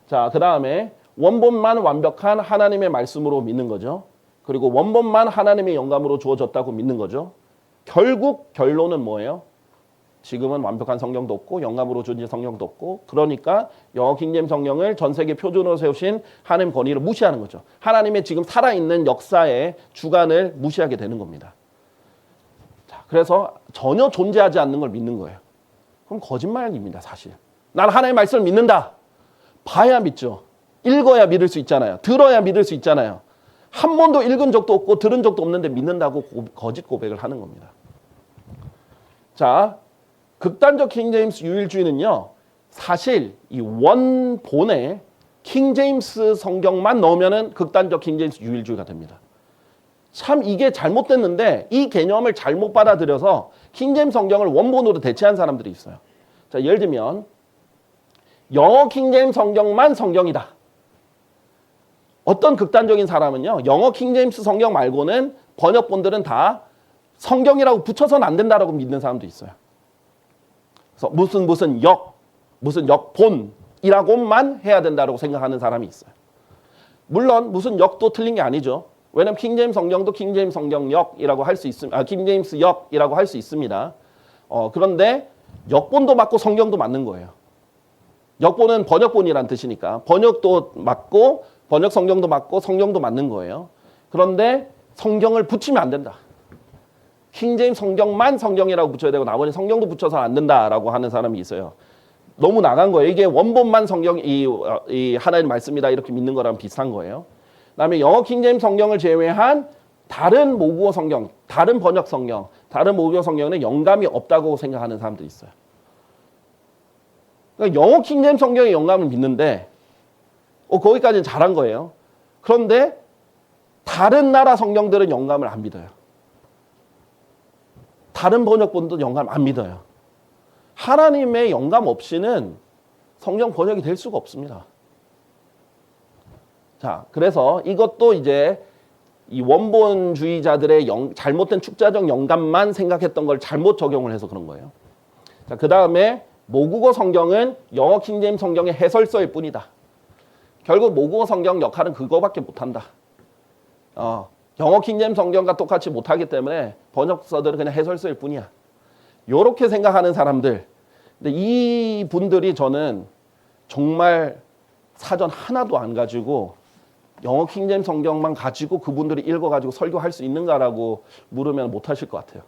자, 그 다음에 원본만 완벽한 하나님의 말씀으로 믿는 거죠. 그리고 원본만 하나님의 영감으로 주어졌다고 믿는 거죠. 결국 결론은 뭐예요? 지금은 완벽한 성경도 없고 영감으로 주어진 성경도 없고 그러니까 영어 킹제임스 성경을 전 세계 표준으로 세우신 하나님 권위를 무시하는 거죠. 하나님의 지금 살아있는 역사의 주관을 무시하게 되는 겁니다. 자, 그래서 전혀 존재하지 않는 걸 믿는 거예요. 그럼 거짓말입니다, 사실. 난 하나님의 말씀을 믿는다. 봐야 믿죠. 읽어야 믿을 수 있잖아요. 들어야 믿을 수 있잖아요. 한 번도 읽은 적도 없고 들은 적도 없는데 믿는다고 거짓 고백을 하는 겁니다. 자, 극단적 킹제임스 유일주의는요. 사실 이 원본에 킹제임스 성경만 넣으면은 극단적 킹제임스 유일주의가 됩니다. 참 이게 잘못됐는데 이 개념을 잘못 받아들여서 킹제임스 성경을 원본으로 대체한 사람들이 있어요. 자, 예를 들면 영어 킹제임스 성경만 성경이다. 어떤 극단적인 사람은요, 영어 킹제임스 성경 말고는 번역본들은 다 성경이라고 붙여서는 안 된다라고 믿는 사람도 있어요. 그래서 무슨 역본이라고만 해야 된다고 생각하는 사람이 있어요. 물론 무슨 역도 틀린 게 아니죠. 왜냐하면 킹제임스 성경도 킹제임스 성경역이라고 할 수 있습니다. 킹제임스 역이라고 할 수 있습니다. 그런데 역본도 맞고 성경도 맞는 거예요. 역본은 번역본이란 뜻이니까 번역도 맞고 번역 성경도 맞고 성경도 맞는 거예요. 그런데 성경을 붙이면 안 된다. 킹제임스 성경만 성경이라고 붙여야 되고 나머지 성경도 붙여서 안 된다라고 하는 사람이 있어요. 너무 나간 거예요. 이게 원본만 성경 이 하나님 말씀이다 이렇게 믿는 거랑 비슷한 거예요. 그다음에 영어 킹제임스 성경을 제외한 다른 모국어 성경, 다른 번역 성경, 다른 모국어 성경에는 영감이 없다고 생각하는 사람들이 있어요. 그러니까 영어 킹제임스 성경의 영감을 믿는데 거기까지는 잘한 거예요. 그런데 다른 나라 성경들은 영감을 안 믿어요. 다른 번역본도 영감 안 믿어요. 하나님의 영감 없이는 성경 번역이 될 수가 없습니다. 자, 그래서 이것도 이제 이 원본주의자들의 잘못된 축자적 영감만 생각했던 걸 잘못 적용을 해서 그런 거예요. 자, 그 다음에 모국어 성경은 영어 킹제임스 성경의 해설서일 뿐이다. 결국 모국어 성경 역할은 그거밖에 못한다. 영어 킹제임스 성경과 똑같이 못하기 때문에 번역서들은 그냥 해설서일 뿐이야. 이렇게 생각하는 사람들. 근데 이 분들이 저는 정말 사전 하나도 안 가지고 영어 킹제임스 성경만 가지고 그분들이 읽어가지고 설교할 수 있는가라고 물으면 못하실 것 같아요.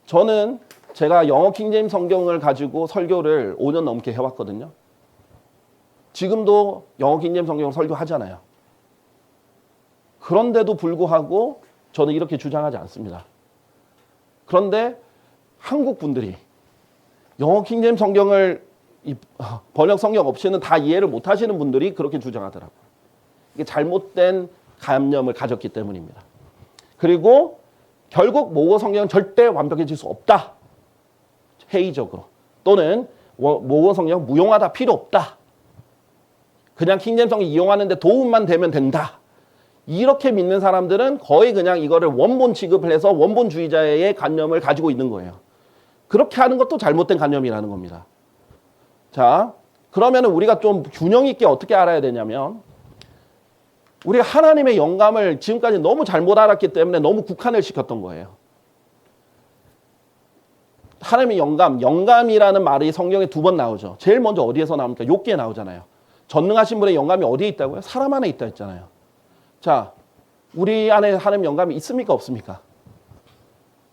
저는 제가 영어 킹제임스 성경을 가지고 설교를 5년 넘게 해왔거든요. 지금도 영어 킹제임스 성경을 설교하잖아요. 그런데도 불구하고 저는 이렇게 주장하지 않습니다. 그런데 한국 분들이 영어 킹제임스 성경을 번역 성경 없이는 다 이해를 못 하시는 분들이 그렇게 주장하더라고요. 이게 잘못된 관념을 가졌기 때문입니다. 그리고 결국 모국어 성경은 절대 완벽해질 수 없다. 회의적으로. 또는 모국어 성경은 무용하다, 필요 없다. 그냥 킹제임스 성경 이용하는데 도움만 되면 된다. 이렇게 믿는 사람들은 거의 그냥 이거를 원본 취급을 해서 원본주의자의 관념을 가지고 있는 거예요. 그렇게 하는 것도 잘못된 관념이라는 겁니다. 자, 그러면 우리가 좀 균형 있게 어떻게 알아야 되냐면 우리가 하나님의 영감을 지금까지 너무 잘못 알았기 때문에 너무 국한을 시켰던 거예요. 하나님의 영감이라는 말이 성경에 2번 나오죠. 제일 먼저 어디에서 나옵니까? 욥기에 나오잖아요. 전능하신 분의 영감이 어디에 있다고요? 사람 안에 있다 했잖아요. 자, 우리 안에 하나님 영감이 있습니까? 없습니까?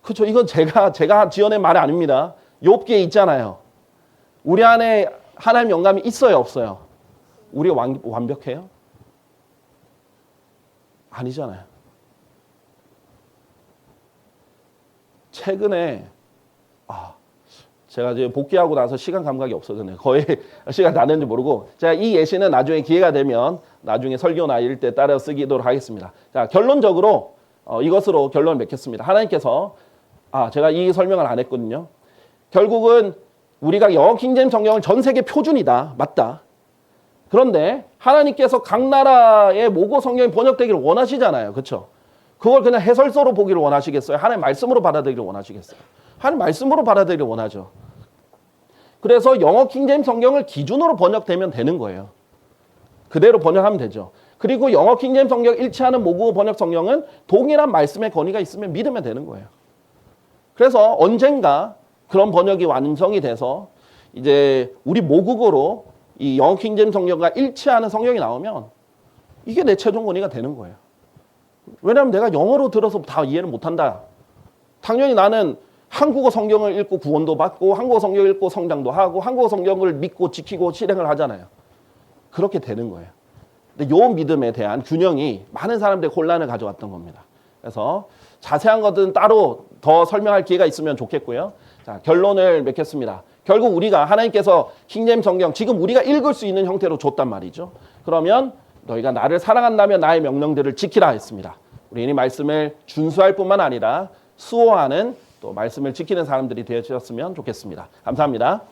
그렇죠. 이건 제가 지어낸 말이 아닙니다. 욥기에 있잖아요. 우리 안에 하나님 영감이 있어요? 없어요? 우리가 완벽해요? 아니잖아요. 최근에 제가 이제 복귀하고 나서 시간 감각이 없어졌네요. 거의 시간 다 됐는지 모르고. 자, 이 예시는 나중에 기회가 되면 나중에 설교나 이럴 때 따라 쓰도록 하겠습니다. 자, 결론적으로 이것으로 결론을 맺겠습니다. 하나님께서 제가 이 설명을 안 했거든요. 결국은 우리가 영어 킹제임스 성경은 전 세계 표준이다. 맞다. 그런데 하나님께서 각 나라의 모국어 성경이 번역되기를 원하시잖아요. 그렇죠? 그걸 그냥 해설서로 보기를 원하시겠어요? 하나님 말씀으로 받아들이기를 원하시겠어요? 하나님 말씀으로 받아들이기를 원하죠. 그래서 영어 킹제임스 성경을 기준으로 번역되면 되는 거예요. 그대로 번역하면 되죠. 그리고 영어 킹제임스 성경 일치하는 모국어 번역 성경은 동일한 말씀의 권위가 있으면 믿으면 되는 거예요. 그래서 언젠가 그런 번역이 완성이 돼서 이제 우리 모국어로 이 영어 킹제임스 성경과 일치하는 성경이 나오면 이게 내 최종 권위가 되는 거예요. 왜냐하면 내가 영어로 들어서 다 이해를 못한다. 당연히 나는 한국어 성경을 읽고 구원도 받고 한국어 성경을 읽고 성장도 하고 한국어 성경을 믿고 지키고 실행을 하잖아요. 그렇게 되는 거예요. 근데 이 믿음에 대한 균형이 많은 사람들의 혼란을 가져왔던 겁니다. 그래서 자세한 것은 따로 더 설명할 기회가 있으면 좋겠고요. 자, 결론을 맺겠습니다. 결국 우리가 하나님께서 킹제임스 성경 지금 우리가 읽을 수 있는 형태로 줬단 말이죠. 그러면 너희가 나를 사랑한다면 나의 명령들을 지키라 했습니다. 우리는 말씀을 준수할 뿐만 아니라 수호하는 또 말씀을 지키는 사람들이 되어주셨으면 좋겠습니다. 감사합니다.